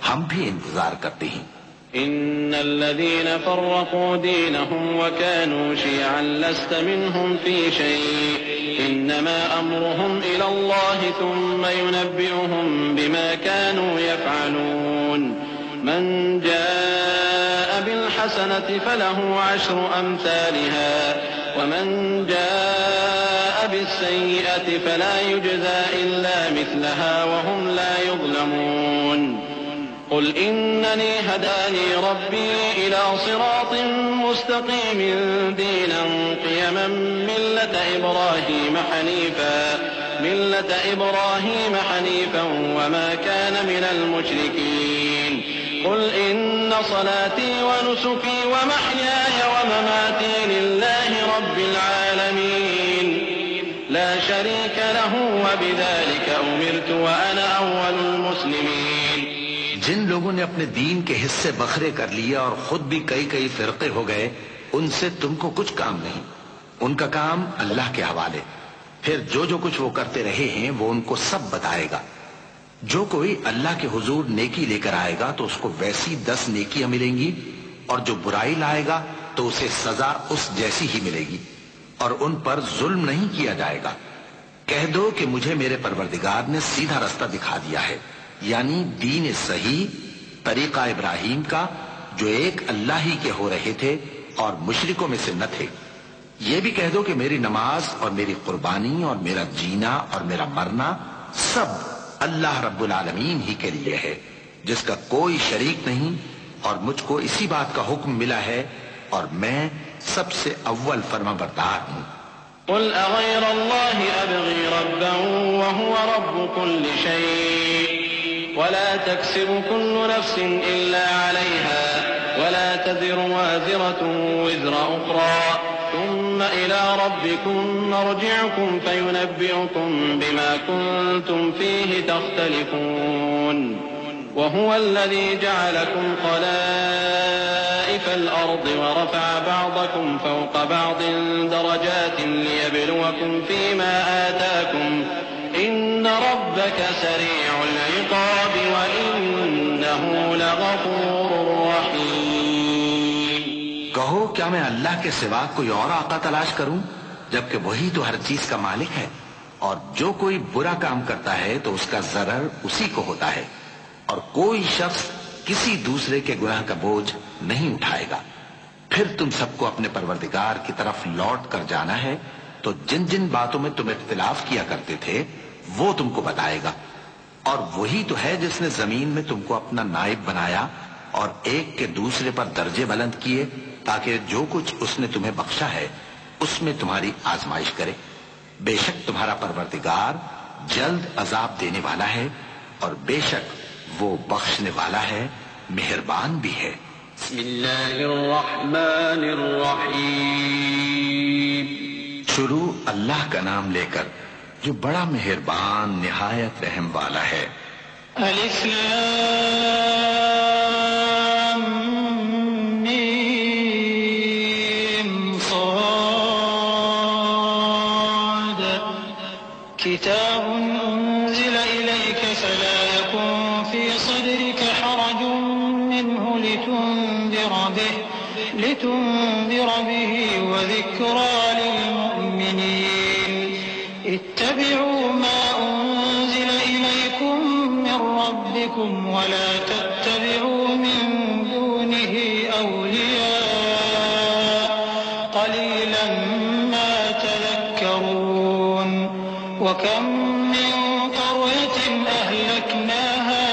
ہم بھی انتظار کرتے ہیں۔ إن الذين فرقوا دينهم وكانوا شيعا لست منهم في شيء إنما أمرهم إلى الله ثم ينبئهم بما كانوا يفعلون من جاء بالحسنة فله عشر أمثالها ومن جاء بالسيئة فلا يجزى إلا مثلها وهم لا يظلمون قل إنني هداني ربي إلى صراط مستقيم دينا قيما ملة إبراهيم حنيفا وما كان من المشركين قل إن صلاتي ونسكي ومحياي ومماتي لله رب العالمين لا شريك له وبذلك أمرت وأنا أول المسلمين۔ جن لوگوں نے اپنے دین کے حصے بکھرے کر لیے اور خود بھی کئی کئی فرقے ہو گئے، ان سے تم کو کچھ کام نہیں، ان کا کام اللہ کے حوالے۔ پھر جو کچھ وہ کرتے رہے ہیں وہ ان کو سب بتائے گا۔ جو کوئی اللہ کے حضور نیکی لے کر آئے گا تو اس کو ویسی 10 نیکیاں ملیں گی، اور جو برائی لائے گا تو اسے سزا اس جیسی ہی ملے گی، اور ان پر ظلم نہیں کیا جائے گا۔ کہہ دو کہ مجھے میرے پروردگار نے سیدھا رستہ دکھا دیا ہے، یعنی دین صحیح، طریقہ ابراہیم کا، جو ایک اللہ ہی کے ہو رہے تھے اور مشرکوں میں سے نہ تھے۔ یہ بھی کہہ دو کہ میری نماز اور میری قربانی اور میرا جینا اور میرا مرنا سب اللہ رب العالمین ہی کے لیے ہے، جس کا کوئی شریک نہیں، اور مجھ کو اسی بات کا حکم ملا ہے، اور میں سب سے اول فرما بردار ہوں۔ قل اغير الله ابغي ربا وهو رب كل شيء ولا تكسب كل نفس الا عليها ولا تزر وازرة وزر اخرى ثم الى ربكم مرجعكم فينبئكم بما كنتم فيه تختلفون وهو الذي جعلكم خلائف الأرض ورفع بعضكم فوق بعض درجات ليبلوكم فيما آتاكم إن ربك سريع العقاب وإنه لغفور رحيم۔ کہو کیا میں اللہ کے سوا کوئی اور آقا تلاش کروں، جبکہ وہی تو ہر چیز کا مالک ہے، اور جو کوئی برا کام کرتا ہے تو اس کا ضرر اسی کو ہوتا ہے، اور کوئی شخص کسی دوسرے کے گناہ کا بوجھ نہیں اٹھائے گا۔ پھر تم سب کو اپنے پروردگار کی طرف لوٹ کر جانا ہے، تو جن جن باتوں میں تم اختلاف کیا کرتے تھے وہ تم کو بتائے گا، اور وہی تو ہے جس نے زمین میں تم کو اپنا نائب بنایا اور ایک کے دوسرے پر درجے بلند کیے، تاکہ جو کچھ اس نے تمہیں بخشا ہے اس میں تمہاری آزمائش کرے۔ بے شک تمہارا پروردگار جلد عذاب دینے والا ہے، اور بے شک وہ بخشنے والا ہے، مہربان بھی ہے۔ بسم اللہ الرحمن الرحیم۔ شروع اللہ کا نام لے کر جو بڑا مہربان نہایت رحم والا ہے۔ الف لام میم صاد کتاب انزل الیک فلا یکن فی صدرک حرج منه لتنذر به وذکرى للمؤمنین اتبعوا ما انزل الیکم من ربکم ولا تتبعوا من دونه اولیاء قلیلا ما تذکرون وکم من قرية أهلكناها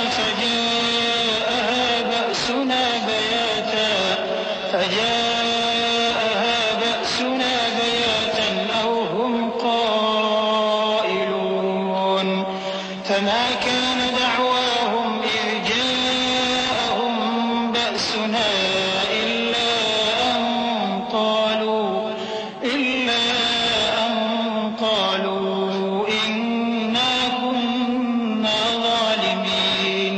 فجاءها بأسنا بياتا أو هم قائلون فما كان دعواهم إذ جاءهم بأسنا إلا أن قالوا إنا كنا ظالمين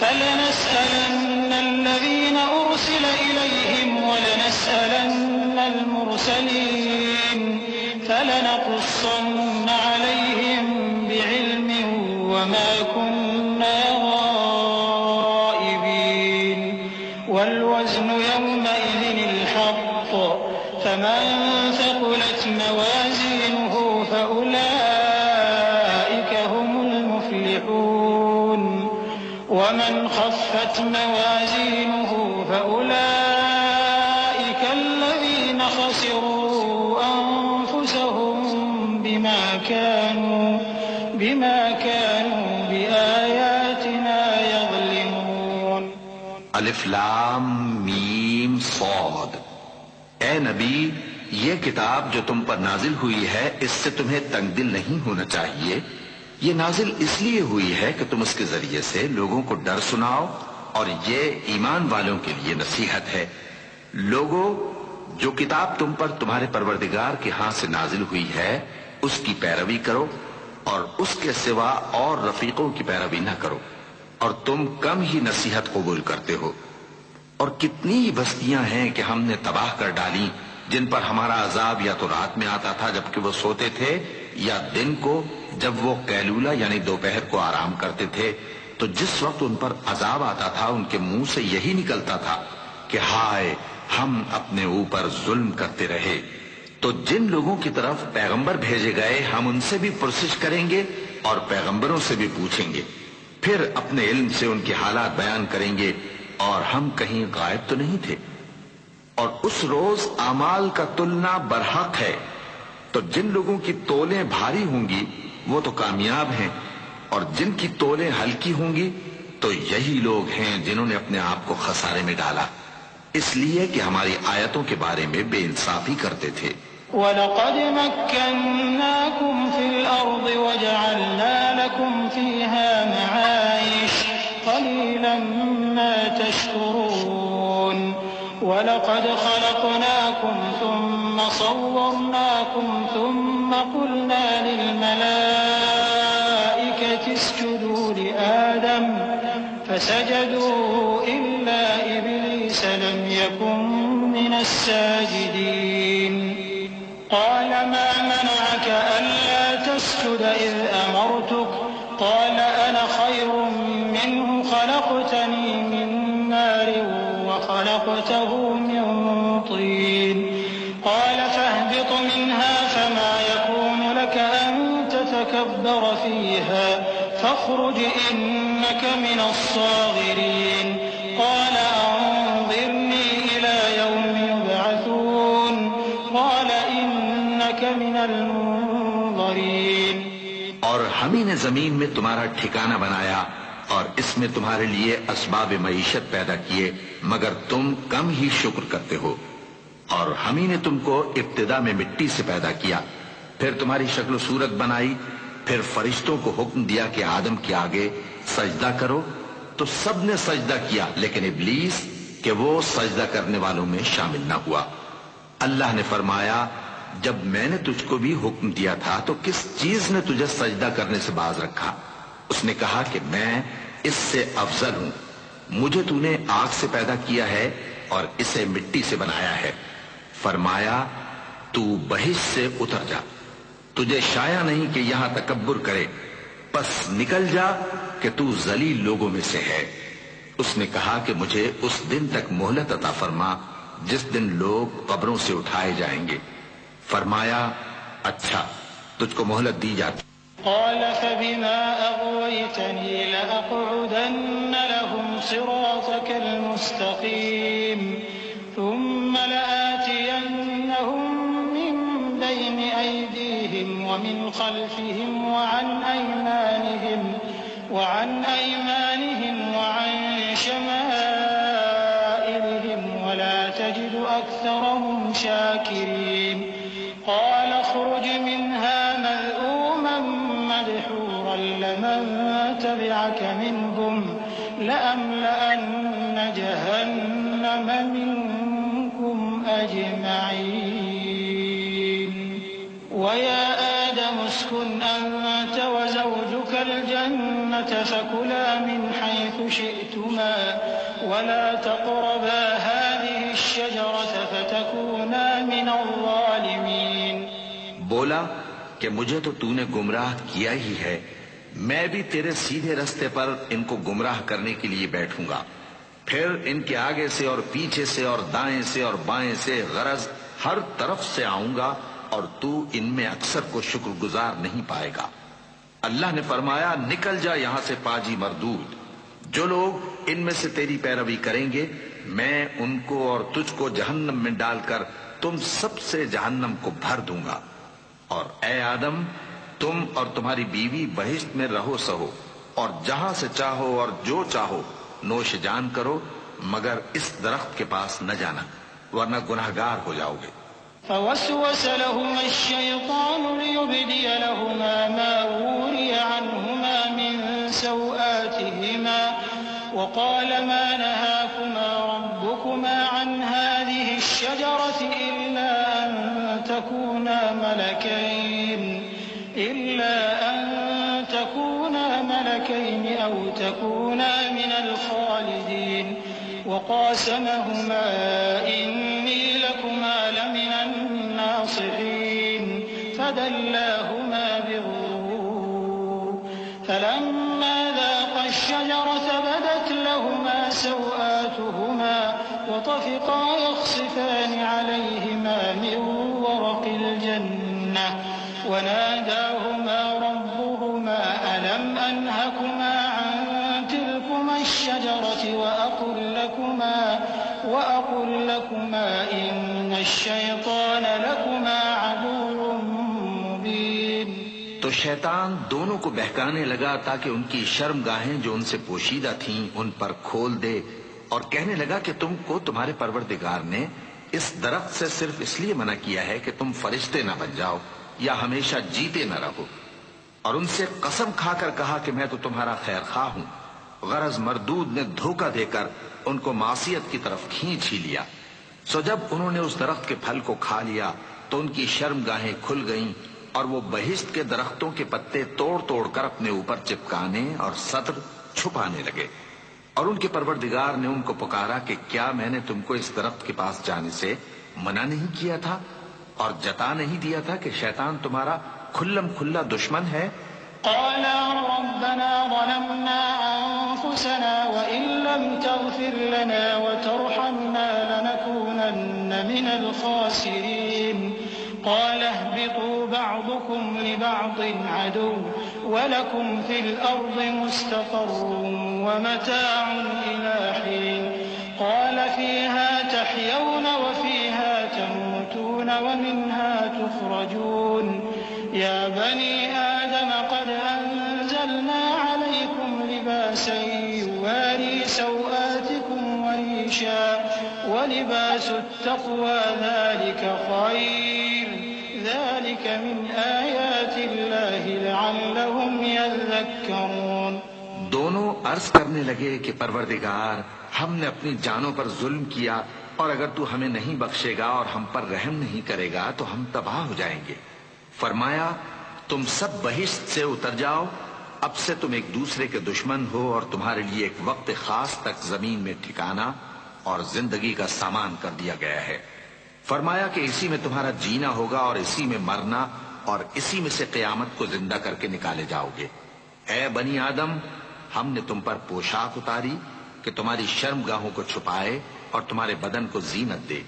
فلنسألن الذين أرسل إليهم ولنسألن المرسلين فلنقصن عليهم بعلم وما كنا غائبين والوزن يومئذ الحق فمن ثقلت موازينه فأولئك هم المفلحون ومن خفت موازينه فأولئك الذين خسروا أنفسهم بما كانوا بآياتنا يظلمون۔ الف لام میم صاد۔ اے نبی، یہ کتاب جو تم پر نازل ہوئی ہے اس سے تمہیں تنگ دل نہیں ہونا چاہیے۔ یہ نازل اس لیے ہوئی ہے کہ تم اس کے ذریعے سے لوگوں کو ڈر سناؤ، اور یہ ایمان والوں کے لیے نصیحت ہے۔ لوگوں، جو کتاب تم پر تمہارے پروردگار کے ہاں سے نازل ہوئی ہے اس کی پیروی کرو، اور اس کے سوا اور رفیقوں کی پیروی نہ کرو۔ اور تم کم ہی نصیحت قبول کرتے ہو. اور کتنی ہی بستیاں ہیں کہ ہم نے تباہ کر ڈالی جن پر ہمارا عذاب یا تو رات میں آتا تھا جبکہ وہ سوتے تھے، یا دن کو جب وہ قیلولہ یعنی دوپہر کو آرام کرتے تھے. تو جس وقت ان پر عذاب آتا تھا ان کے منہ سے یہی نکلتا تھا کہ ہائے ہم اپنے اوپر ظلم کرتے رہے. تو جن لوگوں کی طرف پیغمبر بھیجے گئے ہم ان سے بھی پرسش کریں گے اور پیغمبروں سے بھی پوچھیں گے، پھر اپنے علم سے ان کے حالات بیان کریں گے، اور ہم کہیں غائب تو نہیں تھے. اور اس روز اعمال کا تلنا برحق ہے، تو جن لوگوں کی تولیں بھاری ہوں گی وہ تو کامیاب ہیں، اور جن کی تولیں ہلکی ہوں گی تو یہی لوگ ہیں جنہوں نے اپنے آپ کو خسارے میں ڈالا، اس لیے کہ ہماری آیتوں کے بارے میں بے انصافی کرتے تھے. وَلَقَدْ مَكَّنَّاكُمْ فِي الْأَرْضِ وَجَعَلْنَا لَكُمْ فِيهَا مَعَايِشَ قَلِيلًا مَا تَشْكُرُونَ. وَلَقَدْ خَلَقْنَاكُمْ ثُمَّ صَوَّرْنَاكُمْ ثُمَّ قُلْنَا لِلْمَلَائِكَةِ اسْجُدُوا لِآدَمَ فَسَجَدُوا إِلَّا إِبْلِيسَ لَمْ يَكُن مِّنَ السَّاجِدِينَ. قال ما منعك ألا تسجد إذ أمرتك قال أنا خير منه خلقتني من نار وخلقته من طين. قال فاهبط منها فما يكون لك أن تتكبر فيها فاخرج إنك من الصاغرين. قال أنظرني إلى يوم يبعثون. قال من المنظرين. اور ہم ہی نے زمین میں تمہارا ٹھکانہ بنایا اور اس میں تمہارے لیے اسباب معیشت پیدا کیے مگر تم کم ہی شکر کرتے ہو. اور ہم ہی نے تم کو ابتدا میں مٹی سے پیدا کیا، پھر تمہاری شکل و صورت بنائی، پھر فرشتوں کو حکم دیا کہ آدم کے آگے سجدہ کرو، تو سب نے سجدہ کیا لیکن ابلیس کہ وہ سجدہ کرنے والوں میں شامل نہ ہوا. اللہ نے فرمایا جب میں نے تجھ کو بھی حکم دیا تھا تو کس چیز نے تجھے سجدہ کرنے سے باز رکھا؟ اس نے کہا کہ میں اس سے افضل ہوں، مجھے تو نے آگ سے پیدا کیا ہے اور اسے مٹی سے بنایا ہے. فرمایا تو بہشت سے اتر جا، تجھے شایع نہیں کہ یہاں تکبر کرے، پس نکل جا کہ تو ذلیل لوگوں میں سے ہے. اس نے کہا کہ مجھے اس دن تک مہلت عطا فرما جس دن لوگ قبروں سے اٹھائے جائیں گے. فرمایا اچھا تجھ کو مہلت دی جاتی. قال فبما أغويتني لأقعدن لهم صراطك المستقيم ثم لآتينهم من بين أيديهم ومن خلفهم وعن أيمانهم وعن شمائلهم ولا تجد أكثرهم شاكرين. قال اخرج منها مذءوما مدحورا لمن تبعك منهم لأملأن جهنم منكم أجمعين. ويا آدم اسكن أنت وزوجك الجنة فكلا من حيث شئتما ولا تقربا هذه الشجرة فتكونا من الظالمين. بولا کہ مجھے تو نے گمراہ کیا ہی ہے، میں بھی تیرے سیدھے رستے پر ان کو گمراہ کرنے کے لیے بیٹھوں گا، پھر ان کے آگے سے اور پیچھے سے اور دائیں سے اور بائیں سے غرض ہر طرف سے آؤں گا اور تو ان میں اکثر کو شکر گزار نہیں پائے گا. اللہ نے فرمایا نکل جا یہاں سے پاجی مردود، جو لوگ ان میں سے تیری پیروی کریں گے میں ان کو اور تجھ کو جہنم میں ڈال کر تم سب سے جہنم کو بھر دوں گا. اور اے آدم تم اور تمہاری بیوی بہشت میں رہو سہو اور جہاں سے چاہو اور جو چاہو نوش جان کرو مگر اس درخت کے پاس نہ جانا ورنہ گناہگار ہو جاؤ گے. فوسوس لهما الشيطان ليبدي لهما ما وري عنهما من سوآتهما وقال ما نهاكما ربكما عن هذه الشجرة إلا أن تكونا ملكين أو تكونا من الخالدين وقاسمهما إني لكما لمن الناصحين فدلاهما بغرور فلما ذاقا الشجرة بدت لهما سوآتهما وطفقا يخصفان عليهما من ورق الجنة وناداهما ربهما ألم أنهكما عن تلكما الشجرة وأقل لكما إن الشيطان لكما عدو مبين. تو شیطان دونوں کو بہکانے لگا تاکہ ان کی شرمگاہیں جو ان سے پوشیدہ تھیں ان پر کھول دے، اور کہنے لگا کہ تم کو تمہارے پروردگار نے اس درخت سے صرف اس لیے منع کیا ہے کہ تم فرشتے نہ بن جاؤ یا ہمیشہ جیتے نہ رہو، اور ان سے قسم کھا کر کہا کہ میں تو تمہارا خیر خواہ ہوں۔ غرض مردود نے دھوکہ دے کر ان کو معصیت کی طرف کھینچ ہی لیا۔ سو جب انہوں نے اس درخت کے پھل کو کھا لیا تو ان کی شرمگاہیں کھل گئیں، اور وہ بہشت کے درختوں کے پتے توڑ توڑ کر اپنے اوپر چپکانے اور سطر چھپانے لگے، اور ان کے پروردگار نے ان کو پکارا کہ کیا میں نے تم کو اس درخت کے پاس جانے سے منع نہیں کیا تھا اور جتا نہیں دیا تھا کہ شیطان تمہارا کھلم کھلا دشمن ہے؟ قالا ربنا ظلمنا أنفسنا وإن لم تغفر لنا وترحمنا لنكونن من الخاسرين قال اهبطوا بعضكم لبعض عدو ولكم في الأرض مستقر ومتاع إلى حين قال فيها تحيون وفيها تموتون ومنها تخرجون يا بني آدم قد أنزلنا عليكم لباسا يواري سوآتكم وريشا ولباس التقوى ذلك خير ذلك من آيات الله لعلهم يذكرون. دونوں عرض کرنے لگے کہ پروردگار ہم نے اپنی جانوں پر ظلم کیا، اور اگر تو ہمیں نہیں بخشے گا اور ہم پر رحم نہیں کرے گا تو ہم تباہ ہو جائیں گے۔ فرمایا تم سب بہشت سے اتر جاؤ، اب سے تم ایک دوسرے کے دشمن ہو اور تمہارے لیے ایک وقت خاص تک زمین میں ٹھکانا اور زندگی کا سامان کر دیا گیا ہے۔ فرمایا کہ اسی میں تمہارا جینا ہوگا اور اسی میں مرنا، اور اسی میں سے قیامت کو زندہ کر کے نکالے جاؤ گے۔ اے بنی آدم، ہم نے تم پر پوشاک اتاری کہ تمہاری شرمگاہوں کو چھپائے اور تمہارے بدن کو زینت دے،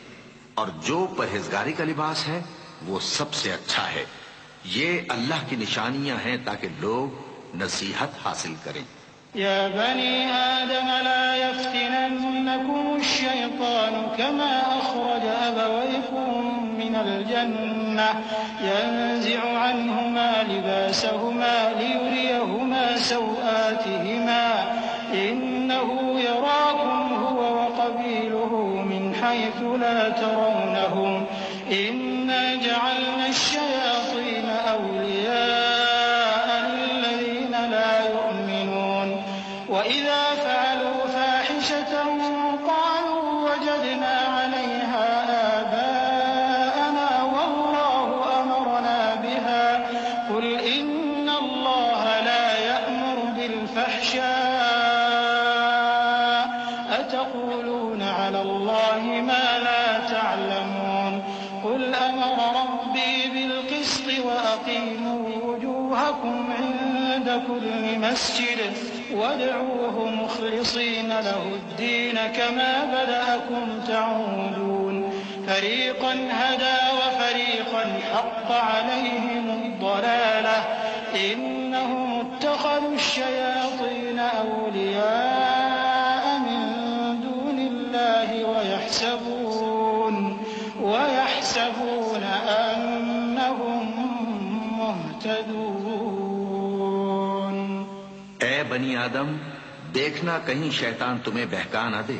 اور جو پرہیزگاری کا لباس ہے وہ سب سے اچھا ہے۔ یہ اللہ کی نشانیاں ہیں تاکہ لوگ نصیحت حاصل کریں۔ يا بني آدم لا يفتننكم الشيطان كما أخرج أبويكم من الجنة ينزع عنهما لباسهما ليريهما سوآتهما إنه يراكم هو وقبيله من حيث لا ترونهم إنا جعلنا الشياطين أولياء للذين لا يؤمنون وإذا فعلوا فاحشة قالوا وجدنا عليها آباءنا والله أمرنا بها قل إن الله لا يأمر بالفحشاء أتقولون على الله ما لا تعلمون قل أمر ربي بالقسط وأقيموا وجوهكم عند كل مسجد وادعوه مخلصين له الدين كما بدأكم تعودون فريقا هدى وفريقا حق عليهم الضلالة إنهم اتخذوا الشياطين أولياء من دون الله ويحسبون أنهم مهتدون. اے بنی آدم، دیکھنا کہیں شیطان تمہیں بہکا نہ دے،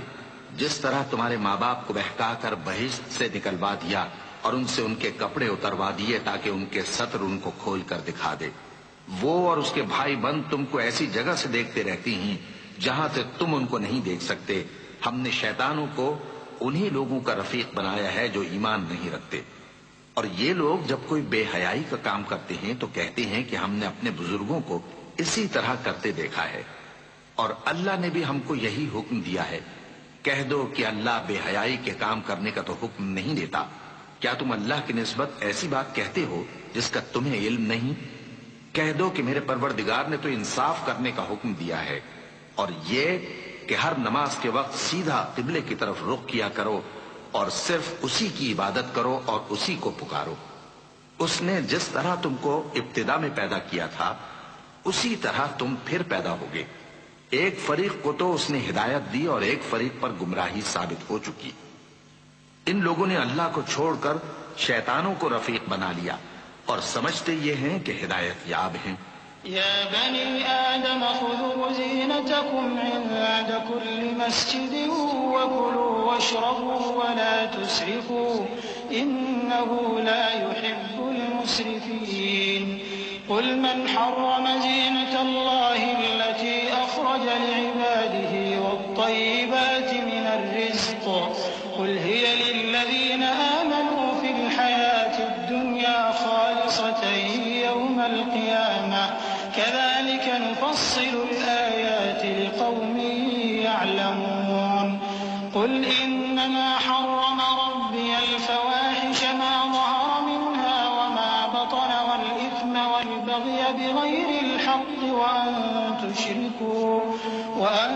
جس طرح تمہارے ماں باپ کو بہکا کر بہشت سے نکلوا دیا اور ان سے ان کے کپڑے اتروا دیے تاکہ ان کے ستر ان کو کھول کر دکھا دے۔ وہ اور اس کے بھائی بند تم کو ایسی جگہ سے دیکھتے رہتی ہیں جہاں سے تم ان کو نہیں دیکھ سکتے۔ ہم نے شیطانوں کو انہی لوگوں کا رفیق بنایا ہے جو ایمان نہیں رکھتے، اور یہ لوگ جب کوئی بے حیائی کا کام کرتے ہیں تو کہتے ہیں کہ ہم نے اپنے بزرگوں کو اسی طرح کرتے دیکھا ہے۔ اور اللہ نے بھی ہم کو یہی حکم دیا ہے۔ کہہ دو کہ اللہ بے حیائی کے کام کرنے کا تو حکم نہیں دیتا۔ کیا تم اللہ کی نسبت ایسی بات کہتے ہو جس کا تمہیں علم نہیں؟ کہہ دو کہ میرے پروردگار نے تو انصاف کرنے کا حکم دیا ہے، اور یہ کہ ہر نماز کے وقت سیدھا قبلے کی طرف رخ کیا کرو اور صرف اسی کی عبادت کرو اور اسی کو پکارو۔ اس نے جس طرح تم کو ابتدا میں پیدا کیا تھا اسی طرح تم پھر پیدا ہوگے۔ ایک فریق کو تو اس نے ہدایت دی اور ایک فریق پر گمراہی ثابت ہو چکی۔ ان لوگوں نے اللہ کو چھوڑ کر شیطانوں کو رفیق بنا لیا اور سمجھتے یہ ہیں کہ ہدایت یاب ہیں۔ يا بني آدم خذوا زينتكم عند كل مسجد وكلوا واشربوا ولا تسرفوا إنه لا يحب المسرفين قل من حرم زينة الله التي أخرج لعباده والطيبات من الرزق قل هي للذين آمنوا في الحياة الدنيا خالصة يوم القيامة كذلك نفصل الآيات لقوم يعلمون قل إنما حرم ربي الفواحش ما ظهر منها وما بطن والإثم والبغي بغير الحق وأن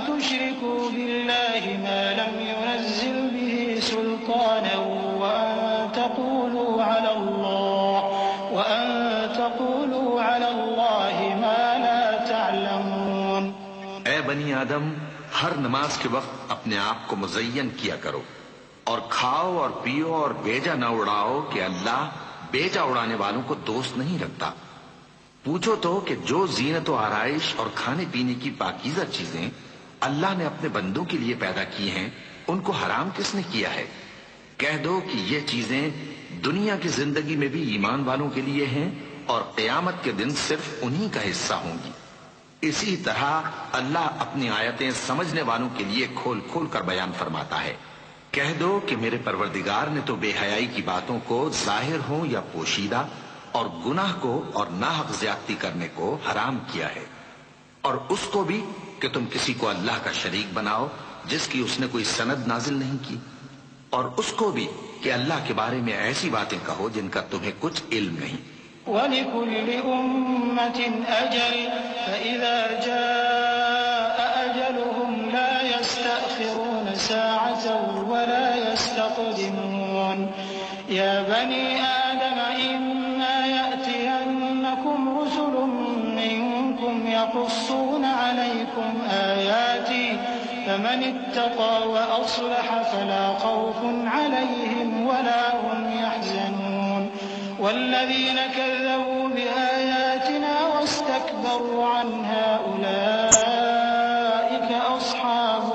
تشركوا بالله ما لم ينزل به سلطانا وأن تقولوا على الله ما لا تعلمون۔ اے بنی آدم، ہر نماز کے وقت اپنے آپ کو مزین کیا کرو اور کھاؤ اور پیو اور بیجا نہ اڑاؤ کہ اللہ بیجا اڑانے والوں کو دوست نہیں رکھتا۔ پوچھو تو کہ جو زینت و آرائش اور کھانے پینے کی پاکیزہ چیزیں اللہ نے اپنے بندوں کے لیے پیدا کی ہیں ان کو حرام کس نے کیا ہے؟ کہہ دو کہ یہ چیزیں دنیا کی زندگی میں بھی ایمان والوں کے لیے ہیں اور قیامت کے دن صرف انہی کا حصہ ہوں گی۔ اسی طرح اللہ اپنی آیتیں سمجھنے والوں کے لیے کھول کھول کر بیان فرماتا ہے۔ کہہ دو کہ میرے پروردگار نے تو بے حیائی کی باتوں کو ظاہر ہوں یا پوشیدہ اور گناہ کو اور ناحق زیادتی کرنے کو حرام کیا ہے، اور اس کو بھی کہ تم کسی کو اللہ کا شریک بناؤ جس کی اس نے کوئی سند نازل نہیں کی، اور اس کو بھی کہ اللہ کے بارے میں ایسی باتیں کہو جن کا تمہیں کچھ علم نہیں۔ وَلِكُلِّ أُمَّةٍ أَجَلٌ فَإِذَا جَاءَ أَجَلُهُمْ لَا يَسْتَأْخِرُونَ سَاعَةً وَلَا يَسْتَقْدِمُونَ يَا بَنِي آدَمَ إِمَّا يَأْتِيَنَّكُمْ رُسُلٌ مِّنكُمْ يَقُصُّونَ عَلَيْكُمْ آيَاتِي فَمَنِ اتَّقَىٰ وَأَصْلَحَ فَلَا خَوْفٌ عَلَيْهِمْ وَلَا هُمْ يَحْزَنُونَ والذين كذبوا بآياتنا واستكبروا عنها أولئك أصحاب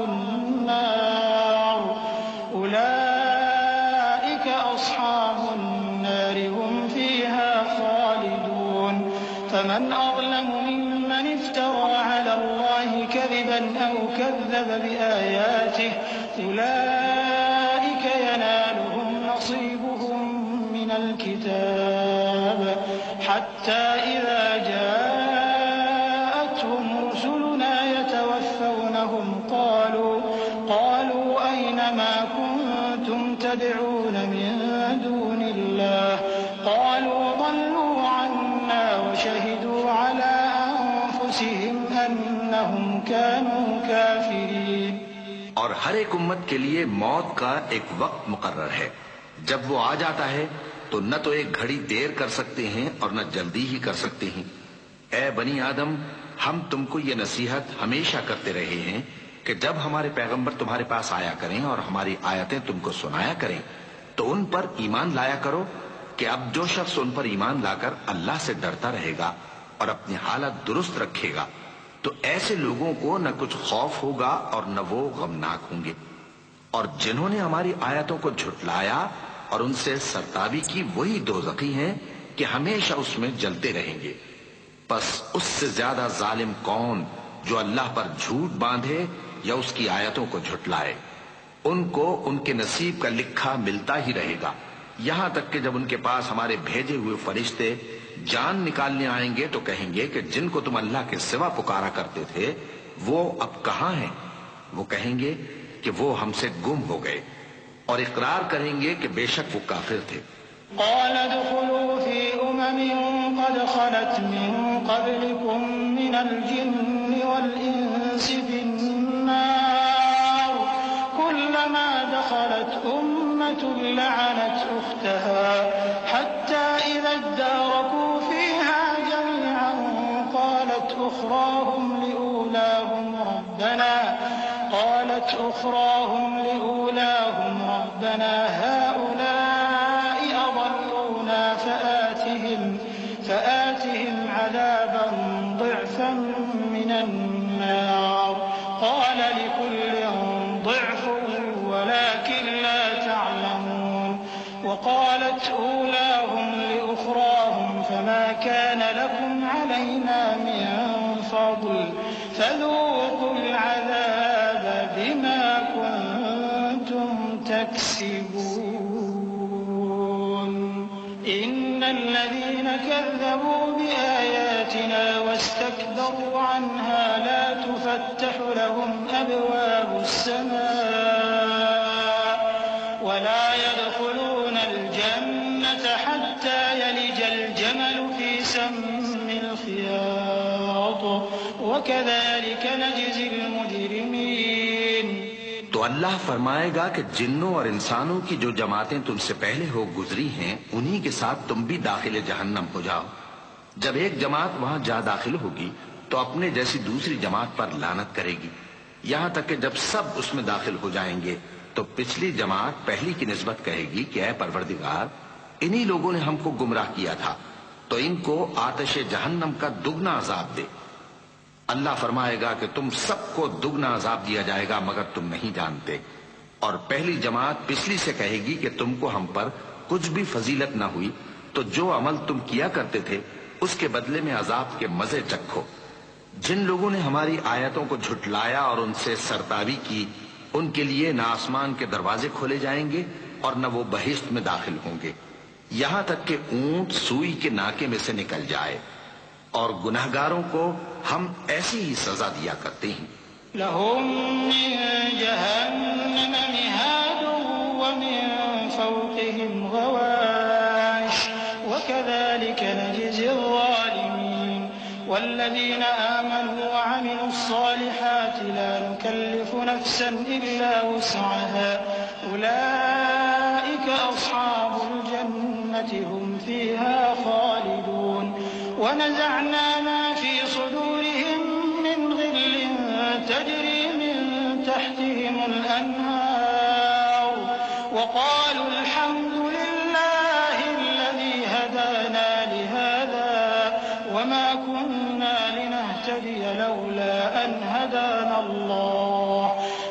النار هم فيها خالدون فمن أظلم ممن افترى على الله كذبا أو كذب بآياته أولئك ينالهم نصيبهم من الكتاب حتى إذا جاءتهم رسلنا يتوفونهم قالوا أين ما كنتم تدعون من دون الله قالوا ضلوا عنا وشهدوا على أنفسهم أنهم كانوا كافرين۔ اور ہر ایک امت کے لیے موت کا ایک وقت مقرر ہے، جب وہ آ جاتا ہے تو نہ تو ایک گھڑی دیر کر سکتے ہیں اور نہ جلدی ہی کر سکتے ہیں۔ اے بنی آدم، ہم تم کو یہ نصیحت ہمیشہ کرتے رہے ہیں کہ جب ہمارے پیغمبر تمہارے پاس آیا کریں اور ہماری آیتیں تم کو سنایا کریں تو ان پر ایمان لایا کرو کہ اب جو شخص ان پر ایمان لا کر اللہ سے ڈرتا رہے گا اور اپنی حالت درست رکھے گا تو ایسے لوگوں کو نہ کچھ خوف ہوگا اور نہ وہ غمناک ہوں گے، اور جنہوں نے ہماری آیتوں کو جھٹلایا اور ان سے سرتابی کی وہی دوزخی ہیں کہ ہمیشہ اس میں جلتے رہیں گے۔ پس اس سے زیادہ ظالم کون جو اللہ پر جھوٹ باندھے یا اس کی آیتوں کو جھٹلائے؟ ان کو ان کے نصیب کا لکھا ملتا ہی رہے گا، یہاں تک کہ جب ان کے پاس ہمارے بھیجے ہوئے فرشتے جان نکالنے آئیں گے تو کہیں گے کہ جن کو تم اللہ کے سوا پکارا کرتے تھے وہ اب کہاں ہیں؟ وہ کہیں گے کہ وہ ہم سے گم ہو گئے، اور اقرار کریں گے کہ بے شک وہ کافر تھے۔ قال ادخلوا في قد خلت من قبلكم من الجن والإنس في النار كلما دخلت أمة لعنت أختها حتى إذا اداركوا فيها جميعا قالت أخراهم لأولاهم ربنا هؤلاء أضلونا فآتهم عذابا ضعفا من النار قال لكل ضعف ولكن لا تعلمون وقالت أولاهم لأخراهم فما كان لكم علينا من فضل فذوقوا العذاب بما كنتم تكسبون إن الذين كذبوا بآياتنا واستكبروا عنها لا تفتح لهم أبواب السماء ولا يدخلون الجنة حتى يلج الجمل في سم الخياط وكذلك نجزي المجرمين۔ تو اللہ فرمائے گا کہ جنوں اور انسانوں کی جو جماعتیں تم سے پہلے ہو گزری ہیں انہی کے ساتھ تم بھی داخل جہنم ہو جاؤ۔ جب ایک جماعت وہاں جا داخل ہوگی تو اپنے جیسی دوسری جماعت پر لعنت کرے گی، یہاں تک کہ جب سب اس میں داخل ہو جائیں گے تو پچھلی جماعت پہلی کی نسبت کہے گی کہ اے پروردگار، انہی لوگوں نے ہم کو گمراہ کیا تھا، تو ان کو آتش جہنم کا دگنا عذاب دے۔ اللہ فرمائے گا کہ تم سب کو دگنا عذاب دیا جائے گا مگر تم نہیں جانتے، اور پہلی جماعت پچھلی سے کہے گی کہ تم کو ہم پر کچھ بھی فضیلت نہ ہوئی، تو جو عمل تم کیا کرتے تھے اس کے بدلے میں عذاب کے مزے چکھو۔ جن لوگوں نے ہماری آیتوں کو جھٹلایا اور ان سے سرتابی کی، ان کے لیے نہ آسمان کے دروازے کھولے جائیں گے اور نہ وہ بہشت میں داخل ہوں گے، یہاں تک کہ اونٹ سوئی کے ناکے میں سے نکل جائے، اور گناہگاروں کو ہم ایسی ہی سزا دیا کرتے ہیں۔ لهم من جهنم مهاد ومن فوقهم غواش وكذلك نجزي الظالمين والذين آمنوا وعملوا الصالحات لا نكلف نفسا إلا وسعها أولئك أصحاب الجنة هم فيها خالدون ونزعنا ما في صدورهم من غل تجري من تحتهم الأنهار وقالوا الحمد لله الذي هدانا لهذا وما كنا لنهتدي لولا أن هدانا الله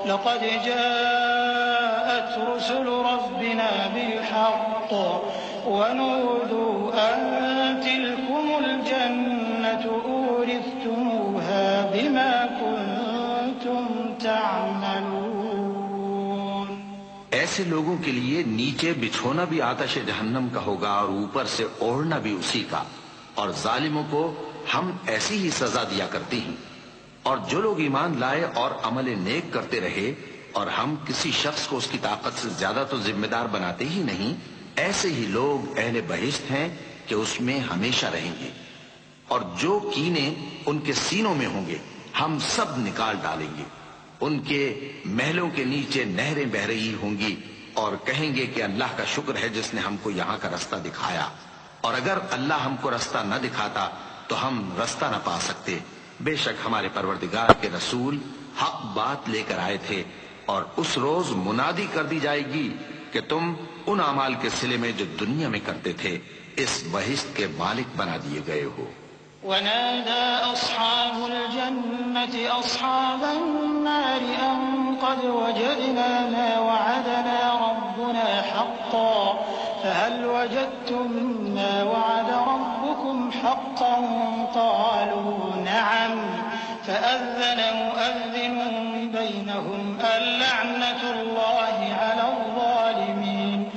لقد جاءت رسل ربنا بالحق ونودوا أن تلكم الجنة أورثتموها بما كنتم تعملون۔ ایسے لوگوں کے لیے نیچے بچھونا بھی آتش جہنم کا ہوگا اور اوپر سے اوڑھنا بھی اسی کا، اور ظالموں کو ہم ایسی ہی سزا دیا کرتے ہیں۔ اور جو لوگ ایمان لائے اور عمل نیک کرتے رہے اور ہم کسی شخص کو اس کی طاقت سے زیادہ تو ذمہ دار بناتے ہی نہیں، ایسے ہی لوگ اہل بہشت ہیں کہ اس میں ہمیشہ رہیں گے، اور جو کینے ان کے سینوں میں ہوں گے ہم سب نکال ڈالیں گے۔ ان کے محلوں کے نیچے نہریں بہہ رہی ہوں گی اور کہیں گے کہ اللہ کا شکر ہے جس نے ہم کو یہاں کا رستہ دکھایا، اور اگر اللہ ہم کو رستہ نہ دکھاتا تو ہم رستہ نہ پا سکتے۔ بے شک ہمارے پروردگار کے رسول حق بات لے کر آئے تھے، اور اس روز منادی کر دی جائے گی کہ تم ان اعمال کے صلے میں جو دنیا میں کرتے تھے اس بہشت کے مالک بنا دیے گئے ہو۔ ونادى أصحاب الجنة أصحاب النار أن قد وجدنا ما وعدنا ربنا حقا فهل وجدتم ما وعد ربكم حقا قالوا نعم فأذن مؤذن بينهم اللعنة الله على الظالمين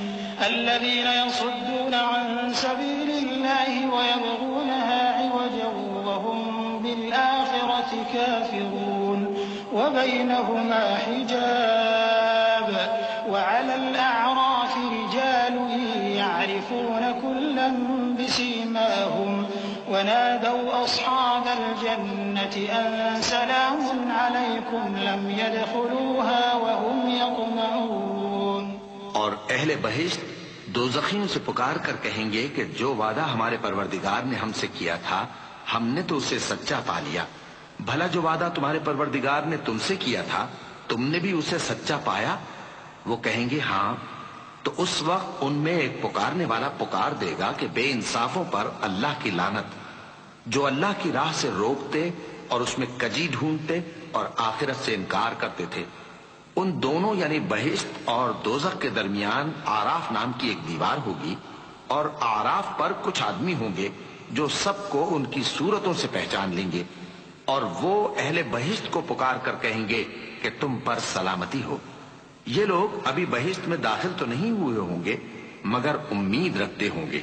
الذين يصدون عن سبيل الله ويبغونها عوجا وهم بالآخرة كافرون وبينهما حجاب وعلى الأعراف رجال يعرفون كلا بسيماهم ونادوا أصحاب الجنة أن سلام عليكم لم يدخلوها وهم يطمعون. اور اہل بہشت دوزخیوں سے پکار کر کہیں گے کہ جو وعدہ ہمارے پروردگار نے ہم سے کیا تھا ہم نے تو اسے سچا پا لیا. بھلا جو وعدہ تمہارے پروردگار نے تم سے کیا تھا تم نے بھی اسے سچا پایا؟ وہ کہیں گے ہاں. تو اس وقت ان میں ایک پکارنے والا پکار دے گا کہ بے انصافوں پر اللہ کی لعنت، جو اللہ کی راہ سے روکتے اور اس میں کجی ڈھونڈتے اور آخرت سے انکار کرتے تھے. ان دونوں یعنی بہشت اور دوزخ کے درمیان آراف نام کی ایک دیوار ہوگی، اور آراف پر کچھ آدمی ہوں گے جو سب کو ان کی صورتوں سے پہچان لیں گے، اور وہ اہل بہشت کو پکار کر کہیں گے کہ تم پر سلامتی ہو. یہ لوگ ابھی بہشت میں داخل تو نہیں ہوئے ہوں گے مگر امید رکھتے ہوں گے.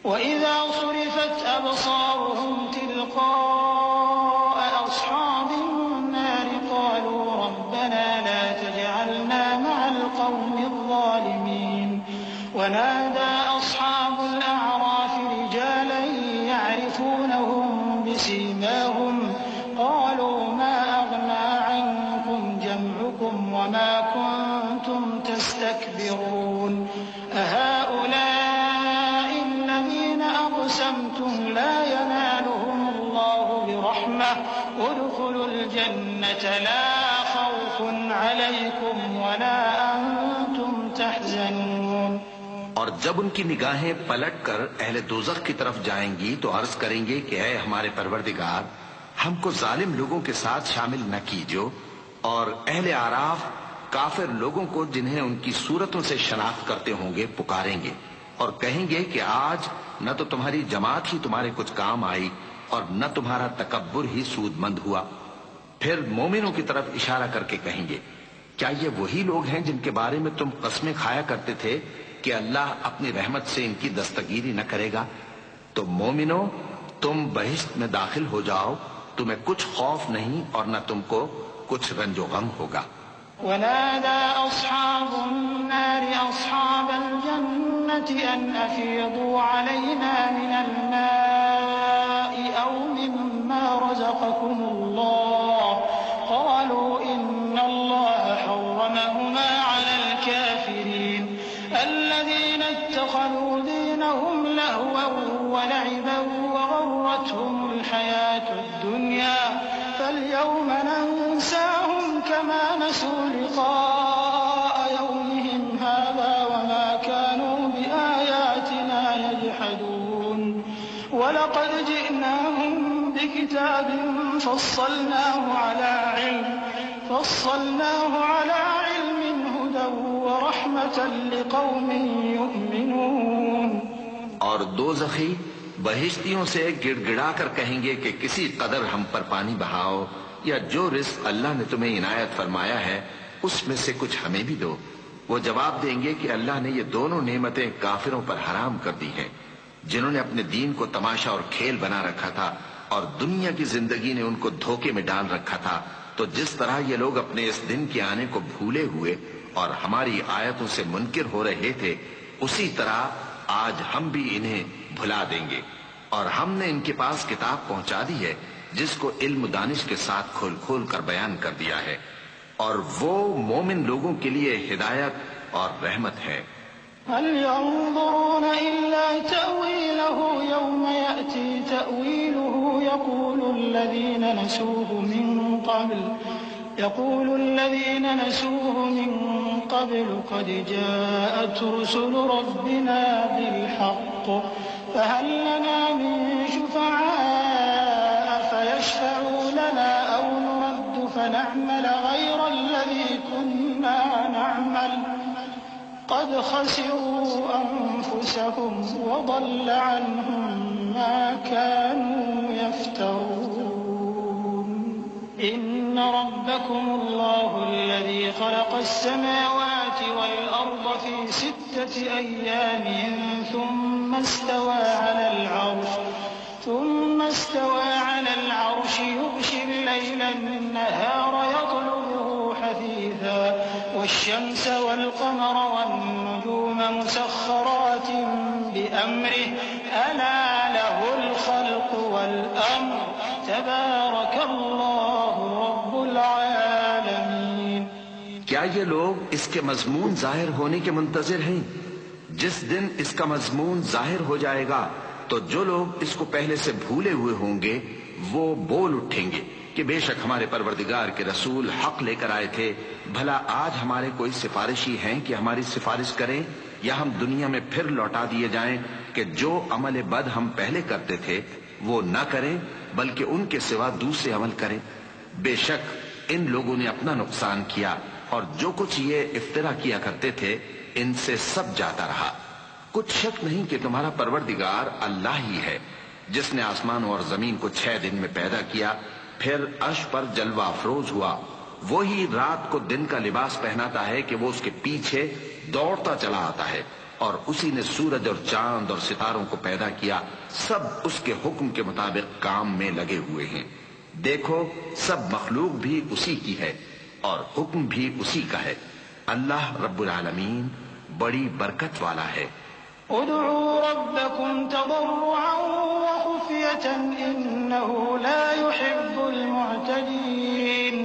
وَإِذَا صُرِفَتْ أَبْصَارُهُمْ تِلْقَاءَ أَصْحَابِ النَّارِ قَالُوا رَبَّنَا لَا تَجْعَلْنَا مَعَ الْقَوْمِ الظَّالِمِينَ. وَنَادَى أَصْحَابُ الْأَعْرَافِ رِجَالًا يَعْرِفُونَهُم بِسِيمَاهُمْ قَالُوا مَا أَغْنَىٰ عَنكُمْ جَمْعُكُمْ وَمَا كُنتُمْ تَسْتَكْبِرُونَ أَهَٰؤُلَاءِ الَّذِينَ أَقْسَمْتُمْ لَا يَنَالُهُمُ اللَّهُ بِرَحْمَةٍ ادْخُلُوا الْجَنَّةَ لَا خَوْفٌ عَلَيْكُمْ وَلَا أَنتُمْ تَحْزَنُونَ. اور جب ان کی نگاہیں پلٹ کر اہل دوزخ کی طرف جائیں گی تو عرض کریں گے کہ اے ہمارے پروردگار، ہم کو ظالم لوگوں کے ساتھ شامل نہ کیجو. اور اہل آراف کافر لوگوں کو جنہیں ان کی صورتوں سے شناخت کرتے ہوں گے پکاریں گے اور کہیں گے کہ آج نہ تو تمہاری جماعت ہی تمہارے کچھ کام آئی اور نہ تمہارا تکبر ہی سود مند ہوا. پھر مومنوں کی طرف اشارہ کر کے کہیں گے کیا یہ وہی لوگ ہیں جن کے بارے میں تم قسمیں کھایا کرتے تھے کہ اللہ اپنی رحمت سے ان کی دستگیری نہ کرے گا؟ تو مومنوں، تم بہشت میں داخل ہو جاؤ، تمہیں کچھ خوف نہیں اور نہ تم کو کچھ رنج و غم ہوگا. ونادى أصحاب النار أصحاب الجنة أن أفيضوا علينا من الماء أو مما رزقكم الله قالوا إن الله حرمهما على الكافرين الذين اتخذوا دينهم لهوا ولعبا وغرتهم الحياة الدنيا فاليوم ننساهم كما نسوا لقاء يومهم هذا وما كانوا بآياتنا يجحدون ولقد جئناهم بكتاب فصلناه على علم هدى ورحمة لقوم يؤمنون. اور دوزخی بہشتیوں سے گڑ گڑا کر کہیں گے کہ کسی قدر ہم پر پانی بہاؤ، یا جو رزق اللہ نے تمہیں عنایت فرمایا ہے اس میں سے کچھ ہمیں بھی دو. وہ جواب دیں گے کہ اللہ نے یہ دونوں نعمتیں کافروں پر حرام کر دی ہیں جنہوں نے اپنے دین کو تماشا اور کھیل بنا رکھا تھا اور دنیا کی زندگی نے ان کو دھوکے میں ڈال رکھا تھا. تو جس طرح یہ لوگ اپنے اس دن کے آنے کو بھولے ہوئے اور ہماری آیتوں سے منکر ہو رہے تھے، اسی طرح آج ہم بھی انہیں بھلا دیں گے. اور ہم نے ان کے پاس کتاب پہنچا دی ہے جس کو علم دانش کے ساتھ کھول کھول کر بیان کر دیا ہے، اور وہ مومن لوگوں کے لیے ہدایت اور رحمت ہے. هل ينظرون إلا تأويله يوم يأتي تأويله يقول الذين نسوه من قبل قد جاءت رسل ربنا بالحق فهل لنا من شفعاء فيشفعوا لنا أو نرد فنعمل غير الذي كنا نعمل قد خسروا أنفسهم وضل عنهم ما كانوا يفترون. إن ربكم الله الذي خلق السماوات والأرض في 6 أيام ثم استوى على العرش يغشي الليل النهار يطلبه والشمس والقمر والنجوم مسخرات بأمره ألا له الخلق والأمر تبارك الله رب العالمين۔ کیا یہ لوگ اس کے مضمون ظاہر ہونے کے منتظر ہیں؟ جس دن اس کا مضمون ظاہر ہو جائے گا تو جو لوگ اس کو پہلے سے بھولے ہوئے ہوں گے وہ بول اٹھیں گے کہ بے شک ہمارے پروردگار کے رسول حق لے کر آئے تھے، بھلا آج ہمارے کوئی سفارشی ہیں کہ ہماری سفارش کریں، یا ہم دنیا میں پھر لوٹا دیے جائیں کہ جو عمل بد ہم پہلے کرتے تھے وہ نہ کریں بلکہ ان کے سوا دوسرے عمل کریں۔ بے شک ان لوگوں نے اپنا نقصان کیا اور جو کچھ یہ افترا کیا کرتے تھے ان سے سب جاتا رہا۔ کچھ شک نہیں کہ تمہارا پروردگار اللہ ہی ہے جس نے آسمانوں اور زمین کو 6 دن میں پیدا کیا، پھر عرش پر جلوہ افروز ہوا۔ وہی رات کو دن کا لباس پہناتا ہے کہ وہ اس کے پیچھے دوڑتا چلا آتا ہے، اور اسی نے سورج اور چاند اور ستاروں کو پیدا کیا، سب اس کے حکم کے مطابق کام میں لگے ہوئے ہیں۔ دیکھو سب مخلوق بھی اسی کی ہے اور حکم بھی اسی کا ہے۔ اللہ رب العالمین بڑی برکت والا ہے۔ ادعوا ربكم تضرعا وخفية إنه لا يحب المعتدين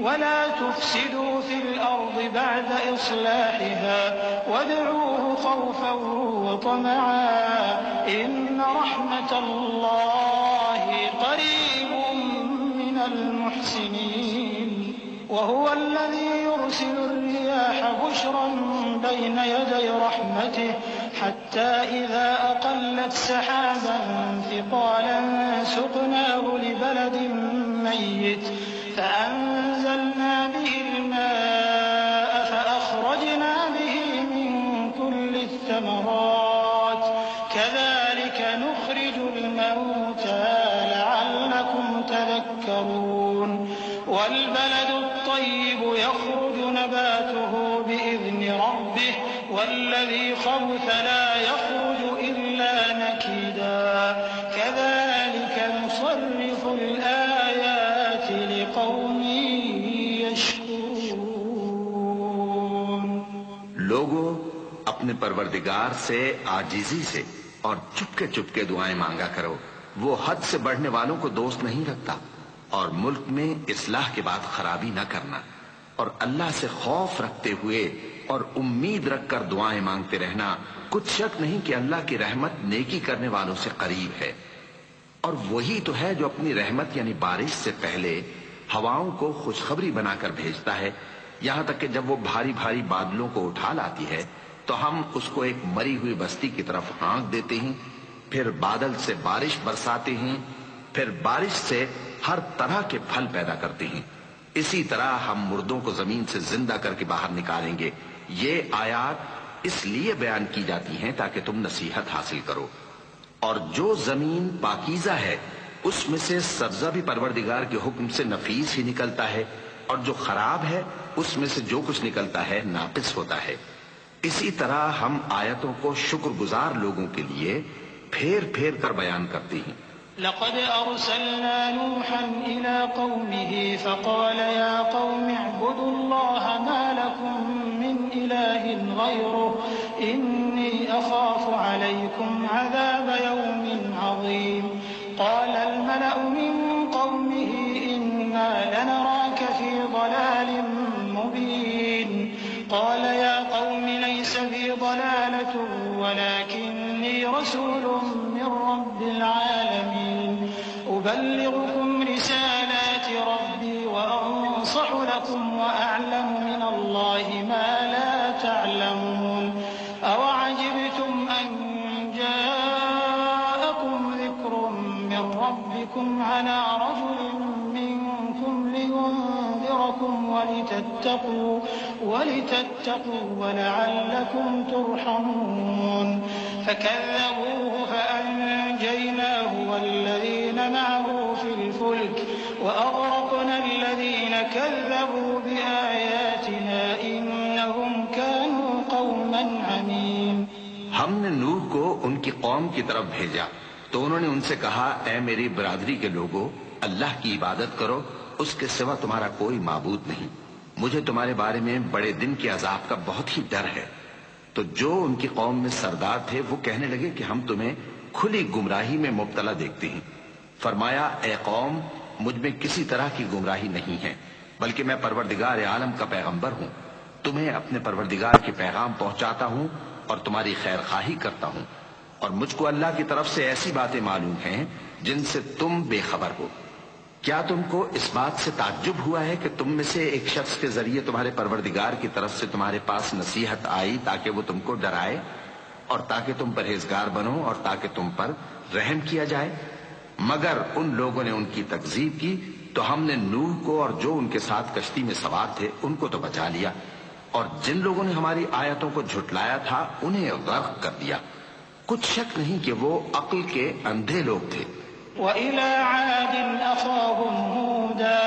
ولا تفسدوا في الأرض بعد إصلاحها وادعوه خوفا وطمعا إن رحمة الله قريب من المحسنين وهو الذي يرسل الرياح بشرا بين يدي رحمته حتى إذا أقلت سحابا ثقالا سقناه لبلد ميت فأنزلنا به الماء فأخرجنا به من كل الثمرات كذلك نخرج الموتى لعلكم تذكرون والبلد الطيب يخرج نباته بإذن ربه والذي خبث لا يخرج إلا نكدا كذلك نصرف الآيات لقوم يشكرون۔ لوگوں اپنے پروردگار سے عاجزی سے اور چپکے چپکے دعائیں مانگا کرو، وہ حد سے بڑھنے والوں کو دوست نہیں رکھتا، اور ملک میں اصلاح کے بعد خرابی نہ کرنا، اور اللہ سے خوف رکھتے ہوئے اور امید رکھ کر دعائیں مانگتے رہنا۔ کچھ شک نہیں کہ اللہ کی رحمت نیکی کرنے والوں سے قریب ہے، اور وہی تو ہے جو اپنی رحمت یعنی بارش سے پہلے ہواؤں کو خوشخبری بنا کر بھیجتا ہے، یہاں تک کہ جب وہ بھاری بھاری بادلوں کو اٹھا لاتی ہے تو ہم اس کو ایک مری ہوئی بستی کی طرف ہانک دیتے ہیں، پھر بادل سے بارش برساتے ہیں، پھر بارش سے ہر طرح کے پھل پیدا کرتے ہیں۔ اسی طرح ہم مردوں کو زمین سے زندہ کر کے باہر نکالیں گے۔ یہ آیات اس لیے بیان کی جاتی ہیں تاکہ تم نصیحت حاصل کرو۔ اور جو زمین پاکیزہ ہے اس میں سے سبزہ بھی پروردگار کے حکم سے نفیس ہی نکلتا ہے، اور جو خراب ہے اس میں سے جو کچھ نکلتا ہے ناقص ہوتا ہے۔ اسی طرح ہم آیتوں کو شکر گزار لوگوں کے لیے پھیر پھیر کر بیان کرتے ہیں۔ لقد أرسلنا نوحا إلى قومه فقال يا قوم اعبدوا الله ما لكم من إله غيره إني أخاف عليكم عذاب يوم عظيم قال الملأ من قومه إنا لنراك في ضلال مبين قال يا قوم ليس بي ضلالة ولكني رسول من رب العالمين أبلغكم رسالات ربي وأنصح لكم وأعلم من الله ما لا تعلمون أوعجبتم أن جاءكم ذكر من ربكم على رجل منكم لينذركم ولتتقوا ولعلكم ترحمون فكذبوه فأنجيناه والذين معه في الفلك وأغرقنا الذين كذبوا بآياتنا إنهم كانوا قوما عمين۔ ہم نے نوح کو ان کی قوم کی طرف بھیجا تو انہوں نے ان سے کہا، اے میری برادری کے لوگو، اللہ کی عبادت کرو، اس کے سوا تمہارا کوئی معبود نہیں۔ مجھے تمہارے بارے میں بڑے دن کے عذاب کا بہت ہی ڈر ہے۔ تو جو ان کی قوم میں سردار تھے وہ کہنے لگے کہ ہم تمہیں کھلی گمراہی میں مبتلا دیکھتے ہیں۔ فرمایا اے قوم، مجھ میں کسی طرح کی گمراہی نہیں ہے، بلکہ میں پروردگار عالم کا پیغمبر ہوں، تمہیں اپنے پروردگار کے پیغام پہنچاتا ہوں اور تمہاری خیر خواہی کرتا ہوں، اور مجھ کو اللہ کی طرف سے ایسی باتیں معلوم ہیں جن سے تم بے خبر ہو۔ کیا تم کو اس بات سے تعجب ہوا ہے کہ تم میں سے ایک شخص کے ذریعے تمہارے پروردگار کی طرف سے تمہارے پاس نصیحت آئی تاکہ وہ تم کو ڈرائے اور تاکہ تم پرہیزگار بنو اور تاکہ تم پر رحم کیا جائے؟ مگر ان لوگوں نے ان کی تکذیب کی تو ہم نے نوح کو اور جو ان کے ساتھ کشتی میں سوار تھے ان کو تو بچا لیا، اور جن لوگوں نے ہماری آیتوں کو جھٹلایا تھا انہیں غرق کر دیا۔ کچھ شک نہیں کہ وہ عقل کے اندھے لوگ تھے۔ وَإِلَىٰ عَادٍ أَخَاهُمْ هُودًا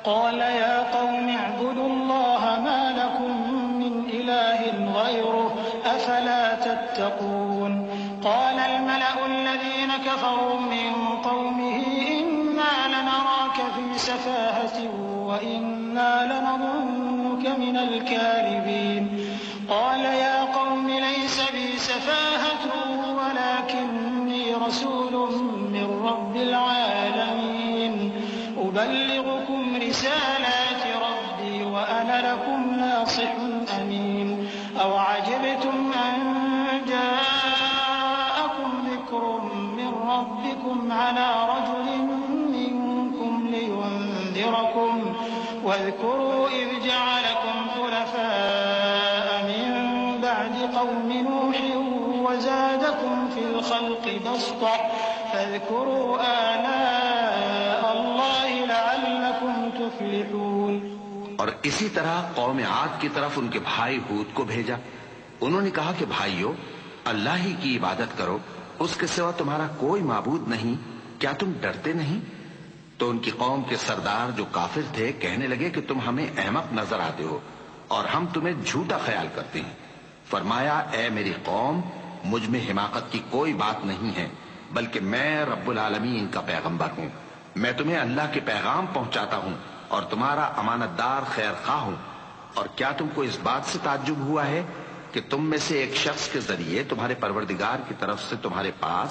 قَالَ يَا قَوْمِ اعْبُدُوا اللَّهَ مَا لَكُم مِّنْ إِلَٰهٍ غَيْرُهُ أَفَلَا تَتَّقُونَ قَالَ الْمَلَأُ الَّذِينَ كَفَرُوا مِن قَوْمِهِ إِنَّا لَنَرَاكَ فِي سَفَاهَةٍ وَإِنَّا لَنَظُنُّكَ مِنَ الْكَاذِبِينَ قَالَ يَا قَوْمِ لَيْسَ بِي سَفَاهَةٌ وَلَٰكِنِّي رَسُولٌ من رب العالمين أبلغكم رسالات ربي وأنا لكم ناصح أمين أو عجبتم أن جاءكم ذكر من ربكم على رجل منكم لينذركم واذكروا إذ جعلكم خلفاء من بعد قوم نوح وزادكم في الخلق بسطة فاذكروا آلاء الله لعلكم تفلحون۔ اور اسی طرح قوم عاد کی طرف ان کے بھائی ہود کو بھیجا۔ انہوں نے کہا کہ بھائیو، اللہ ہی کی عبادت کرو، اس کے سوا تمہارا کوئی معبود نہیں، کیا تم ڈرتے نہیں؟ تو ان کی قوم کے سردار جو کافر تھے کہنے لگے کہ تم ہمیں احمق نظر آتے ہو اور ہم تمہیں جھوٹا خیال کرتے ہیں۔ فرمایا اے میری قوم، مجھ میں حماقت کی کوئی بات نہیں ہے، بلکہ میں رب العالمین کا پیغمبر ہوں۔ میں تمہیں اللہ کے پیغام پہنچاتا ہوں اور تمہارا امانت دار خیر خواہ ہوں۔ اور کیا تم کو اس بات سے تعجب ہوا ہے کہ تم میں سے ایک شخص کے ذریعے تمہارے پروردگار کی طرف سے تمہارے پاس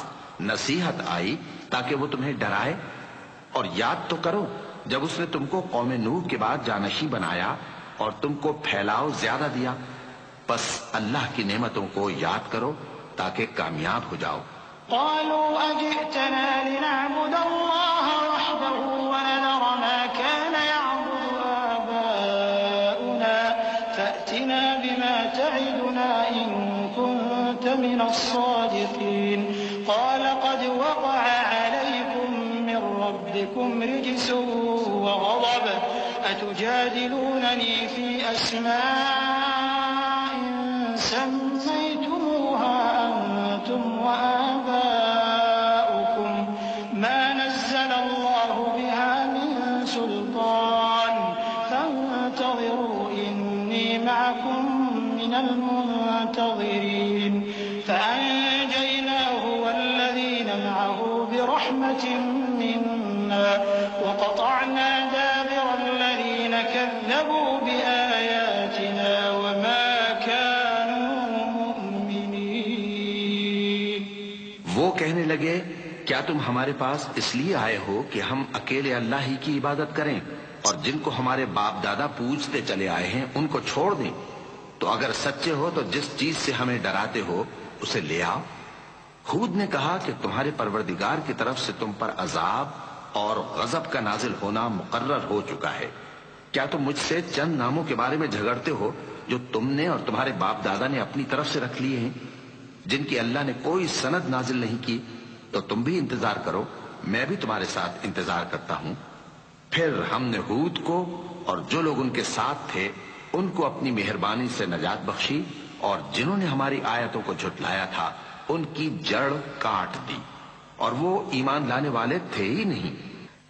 نصیحت آئی تاکہ وہ تمہیں ڈرائے؟ اور یاد تو کرو جب اس نے تم کو قوم نوح کے بعد جانشین بنایا اور تم کو پھیلاؤ زیادہ دیا۔ بس اللہ کی نعمتوں کو یاد کرو تاکہ کامیاب ہو جاؤ۔ قالوا أجئتنا لنعبد الله وحده ونذر ما كان يعبد آباؤنا فأتنا بما تعدنا إن كنت من الصادقين قال قد وقع عليكم من ربكم رجس وغضب أتجادلونني في أسماء سميتموها أنتم وآباؤكم ما نزل الله بها من سلطان فانتظروا إني معكم من المنتظرين فأنجيناه والذين معه برحمة منا وقطعنا دابر الذين كذبوا بآياتنا وما وہ کہنے لگے کیا تم ہمارے پاس اس لیے آئے ہو کہ ہم اکیلے اللہ ہی کی عبادت کریں اور جن کو ہمارے باپ دادا پوجتے چلے آئے ہیں ان کو چھوڑ دیں؟ تو اگر سچے ہو تو جس چیز سے ہمیں ڈراتے ہو اسے لے آؤ۔ ہود نے کہا کہ تمہارے پروردگار کی طرف سے تم پر عذاب اور غضب کا نازل ہونا مقرر ہو چکا ہے۔ کیا تم مجھ سے چند ناموں کے بارے میں جھگڑتے ہو جو تم نے اور تمہارے باپ دادا نے اپنی طرف سے رکھ لیے ہیں، جن کی اللہ نے کوئی سند نازل نہیں کی؟ تو تم بھی انتظار کرو، میں بھی تمہارے ساتھ انتظار کرتا ہوں۔ پھر ہم نے ہود کو اور جو لوگ ان کے ساتھ تھے ان کو اپنی مہربانی سے نجات بخشی، اور جنہوں نے ہماری آیتوں کو جھٹلایا تھا ان کی جڑ کاٹ دی، اور وہ ایمان لانے والے تھے ہی نہیں۔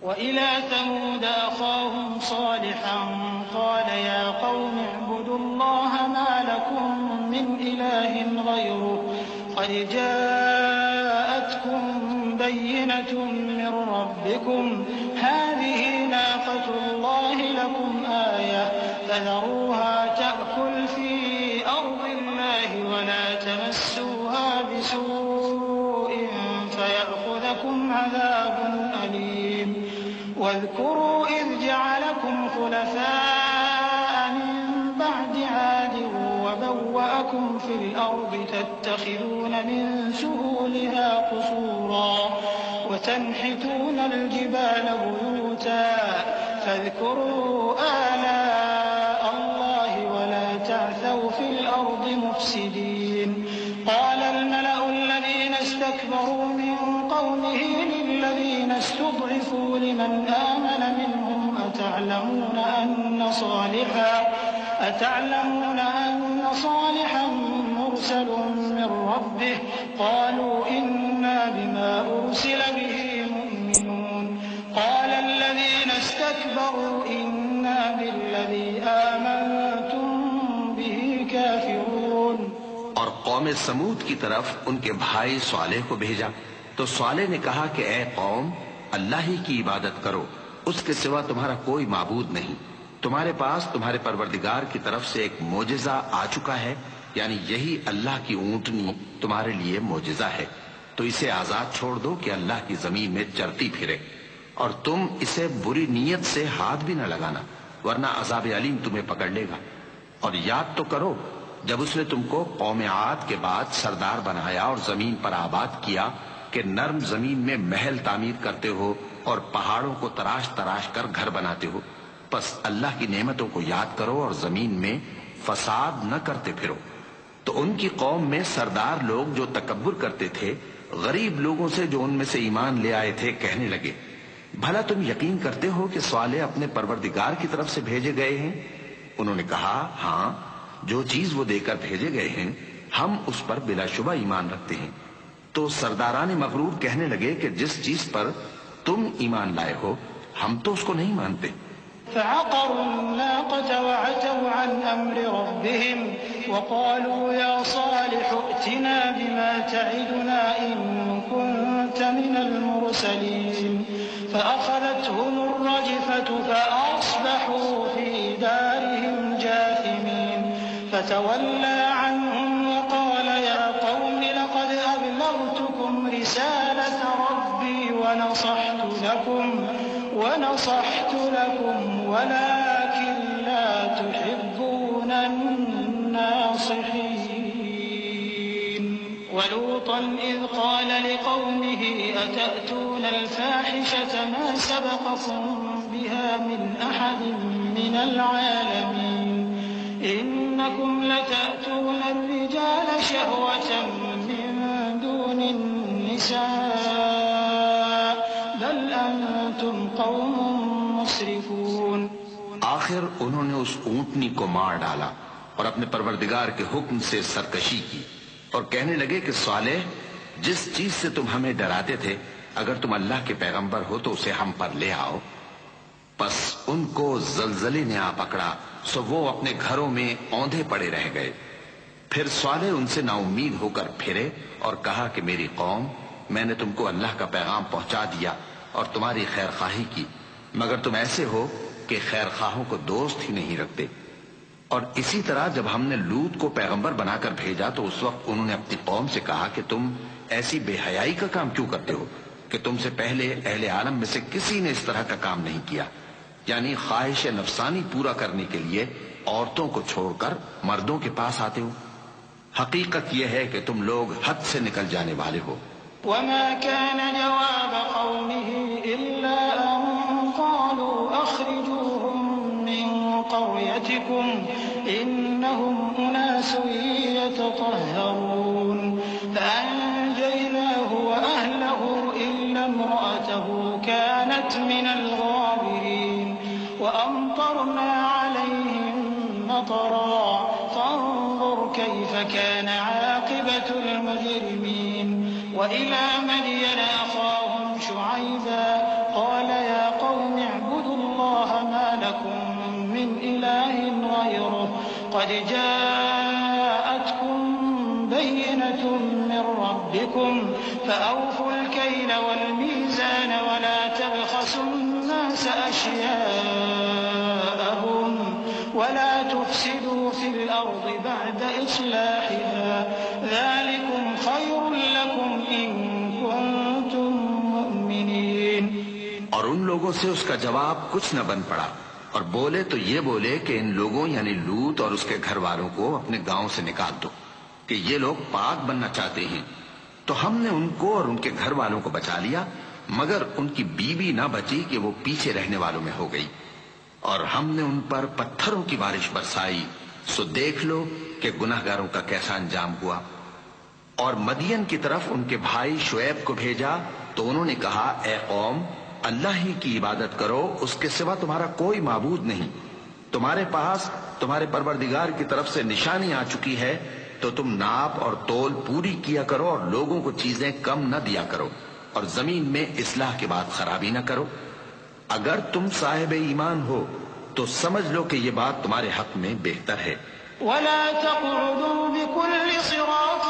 وَإِلَىٰ ثَمُودَ أَخَاهُمْ صَالِحًا قَالَ يَا قَوْمِ اعْبُدُوا اللَّهَ مَا لَكُم مِّنْ إِلَٰهٍ غَيْرُهُ قَدْ جَاءَتْكُم بينة من ربكم هذه ناقة الله لكم آية فذروها تأكل في أرض الله ولا تمسوها بسوء فيأخذكم عذاب أليم واذكروا إذ جعلكم خلفاء من بعد عاد وبوأكم في الأرض تتخذون من سهولها قصورا وتنحتون الجبال بيوتا فاذكروا آلاء الله ولا تعثوا في الأرض مفسدين قال الملأ الذين استكبروا من قومه للذين استضعفوا لمن آمن منهم أتعلمون أن صالحا مرسل من ربه قالوا إنا بما أرسل به مؤمنون قال الذين استكبروا إنا بالذي آمنتم به كافرون. اور قوم سمود کی طرف ان کے بھائی صالح کو بھیجا تو صالح نے کہا کہ اے قوم اللہ ہی کی عبادت کرو، اس کے سوا تمہارا کوئی معبود نہیں، تمہارے پاس تمہارے پروردگار کی طرف سے ایک معجزہ آ چکا ہے، یعنی یہی اللہ کی اونٹنی تمہارے لیے معجزہ ہے، تو اسے آزاد چھوڑ دو کہ اللہ کی زمین میں چرتی پھرے، اور تم اسے بری نیت سے ہاتھ بھی نہ لگانا ورنہ عذاب علیم تمہیں پکڑ لے گا۔ اور یاد تو کرو جب اس نے تم کو قوم عاد کے بعد سردار بنایا اور زمین پر آباد کیا کہ نرم زمین میں محل تعمیر کرتے ہو اور پہاڑوں کو تراش تراش کر گھر بناتے ہو، پس اللہ کی نعمتوں کو یاد کرو اور زمین میں فساد نہ کرتے پھرو۔ تو ان کی قوم میں سردار لوگ جو تکبر کرتے تھے غریب لوگوں سے جو ان میں سے ایمان لے آئے تھے کہنے لگے، بھلا تم یقین کرتے ہو کہ صالح اپنے پروردگار کی طرف سے بھیجے گئے ہیں؟ انہوں نے کہا ہاں، جو چیز وہ دے کر بھیجے گئے ہیں ہم اس پر بلا شبہ ایمان رکھتے ہیں۔ تو سرداران مغرور کہنے لگے کہ جس چیز پر تم ایمان لائے ہو ہم تو اس کو نہیں مانتے۔ فعقروا الناقة وعتوا عن أمر ربهم وقالوا يا صالح ائتنا بما تعدنا إن كنت من المرسلين فأخذتهم الرجفة فأصبحوا في دارهم جاثمين فتولى عنهم وقال يا قوم لقد أبلغتكم رسالة ربي ونصحت لكم ولكن لا تحبون الناصحين. ولوطا إذ قال لقومه أتأتون الفاحشة ما سبقكم بها من أحد من العالمين إنكم لتأتون الرجال شهوة من دون النساء بل أنتم قوم مسرفون. آخر انہوں نے اس اونٹنی کو مار ڈالا اور اپنے پروردگار کے حکم سے سرکشی کی اور کہنے لگے کہ صالح جس چیز سے تم ہمیں ڈراتے تھے اگر تم اللہ کے پیغمبر ہو تو اسے ہم پر لے آؤ۔ پس ان کو زلزلے نے آ پکڑا سو وہ اپنے گھروں میں اوندھے پڑے رہ گئے۔ پھر صالح ان سے نا امید ہو کر پھرے اور کہا کہ میری قوم، میں نے تم کو اللہ کا پیغام پہنچا دیا اور تمہاری خیر خواہی کی، مگر تم ایسے ہو کہ خیر خواہوں کو دوست ہی نہیں رکھتے۔ اور اسی طرح جب ہم نے لوط کو پیغمبر بنا کر بھیجا تو اس وقت انہوں نے اپنی قوم سے کہا کہ تم ایسی بے حیائی کا کام کیوں کرتے ہو کہ تم سے پہلے اہل عالم میں سے کسی نے اس طرح کا کام نہیں کیا، یعنی خواہش نفسانی پورا کرنے کے لیے عورتوں کو چھوڑ کر مردوں کے پاس آتے ہو۔ حقیقت یہ ہے کہ تم لوگ حد سے نکل جانے والے ہو۔ وما كان جواب قومه إلا أن قالوا أخرجوهم من قريتكم إنهم أناس يتطهرون فأنجيناه وأهله إلا امرأته كانت من الغابرين وأمطرنا عليهم مطرا فانظر كيف كان عاقبة المجرمين. وإلى مدين أخاهم شعيبا قال يا قوم اعبدوا الله ما لكم من إله غيره قد جاءتكم بينة من ربكم فأوفوا الكيل والميزان ولا تبخسوا الناس أشياءهم ولا تفسدوا في الأرض بعد إصلاحها ذلكم خير لكم إن كنتم مؤمنين. اور ان لوگوں سے اس کا جواب کچھ نہ بن پڑا، اور بولے تو یہ بولے کہ ان لوگوں یعنی لوط اور اس کے گھر والوں کو اپنے گاؤں سے نکال دو کہ یہ لوگ پاک بننا چاہتے ہیں. تو ہم نے ان کو اور ان کے گھر والوں کو بچا لیا، مگر ان کی بیوی نہ بچی کہ وہ پیچھے رہنے والوں میں ہو گئی. اور ہم نے ان پر پتھروں کی بارش برسائی، سو دیکھ لو کہ گناہگاروں کا کیسا انجام ہوا. اور مدین کی طرف ان کے بھائی شعیب کو بھیجا تو انہوں نے کہا اے قوم، اللہ ہی کی عبادت کرو، اس کے سوا تمہارا کوئی معبود نہیں. تمہارے پاس تمہارے پروردگار کی طرف سے نشانی آ چکی ہے، تو تم ناپ اور تول پوری کیا کرو اور لوگوں کو چیزیں کم نہ دیا کرو، اور زمین میں اصلاح کے بعد خرابی نہ کرو. اگر تم صاحب ایمان ہو تو سمجھ لو کہ یہ بات تمہارے حق میں بہتر ہے. ولا تقعدوا بكل صراط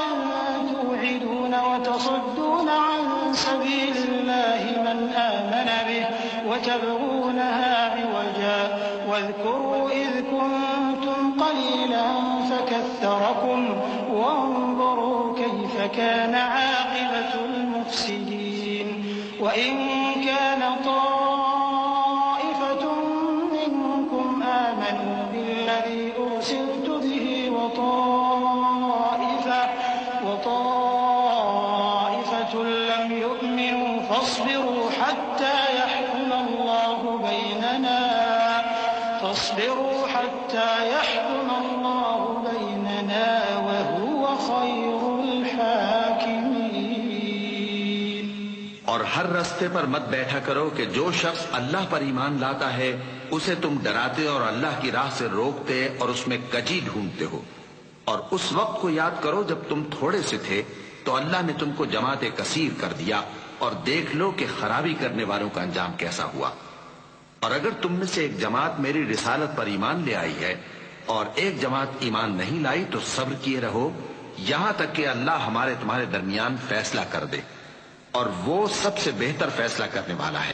توعدون وتصدون عن سبيل الله من آمن به وتبغونها عوجا واذكروا إذ كنتم قليلا فكثركم وانظروا كيف كان عاقبة المفسدين. وإن كان طائفة منكم آمنوا بالذي أرسلت به وطائفة لم يؤمنوا فاصبروا حتى يحكم الله بيننا وهو خير الحاكمين. اور ہر رستے پر مت بیٹھا کرو کہ جو شخص اللہ پر ایمان لاتا ہے اسے تم ڈراتے اور اللہ کی راہ سے روکتے اور اس میں کجی ڈھونڈتے ہو. اور اس وقت کو یاد کرو جب تم تھوڑے سے تھے تو اللہ نے تم کو جماعت کثیر کر دیا، اور دیکھ لو کہ خرابی کرنے والوں کا انجام کیسا ہوا. اور اگر تم میں سے ایک جماعت میری رسالت پر ایمان لے آئی ہے اور ایک جماعت ایمان نہیں لائی تو صبر کیے رہو یہاں تک کہ اللہ ہمارے تمہارے درمیان فیصلہ کر دے، اور وہ سب سے بہتر فیصلہ کرنے والا ہے.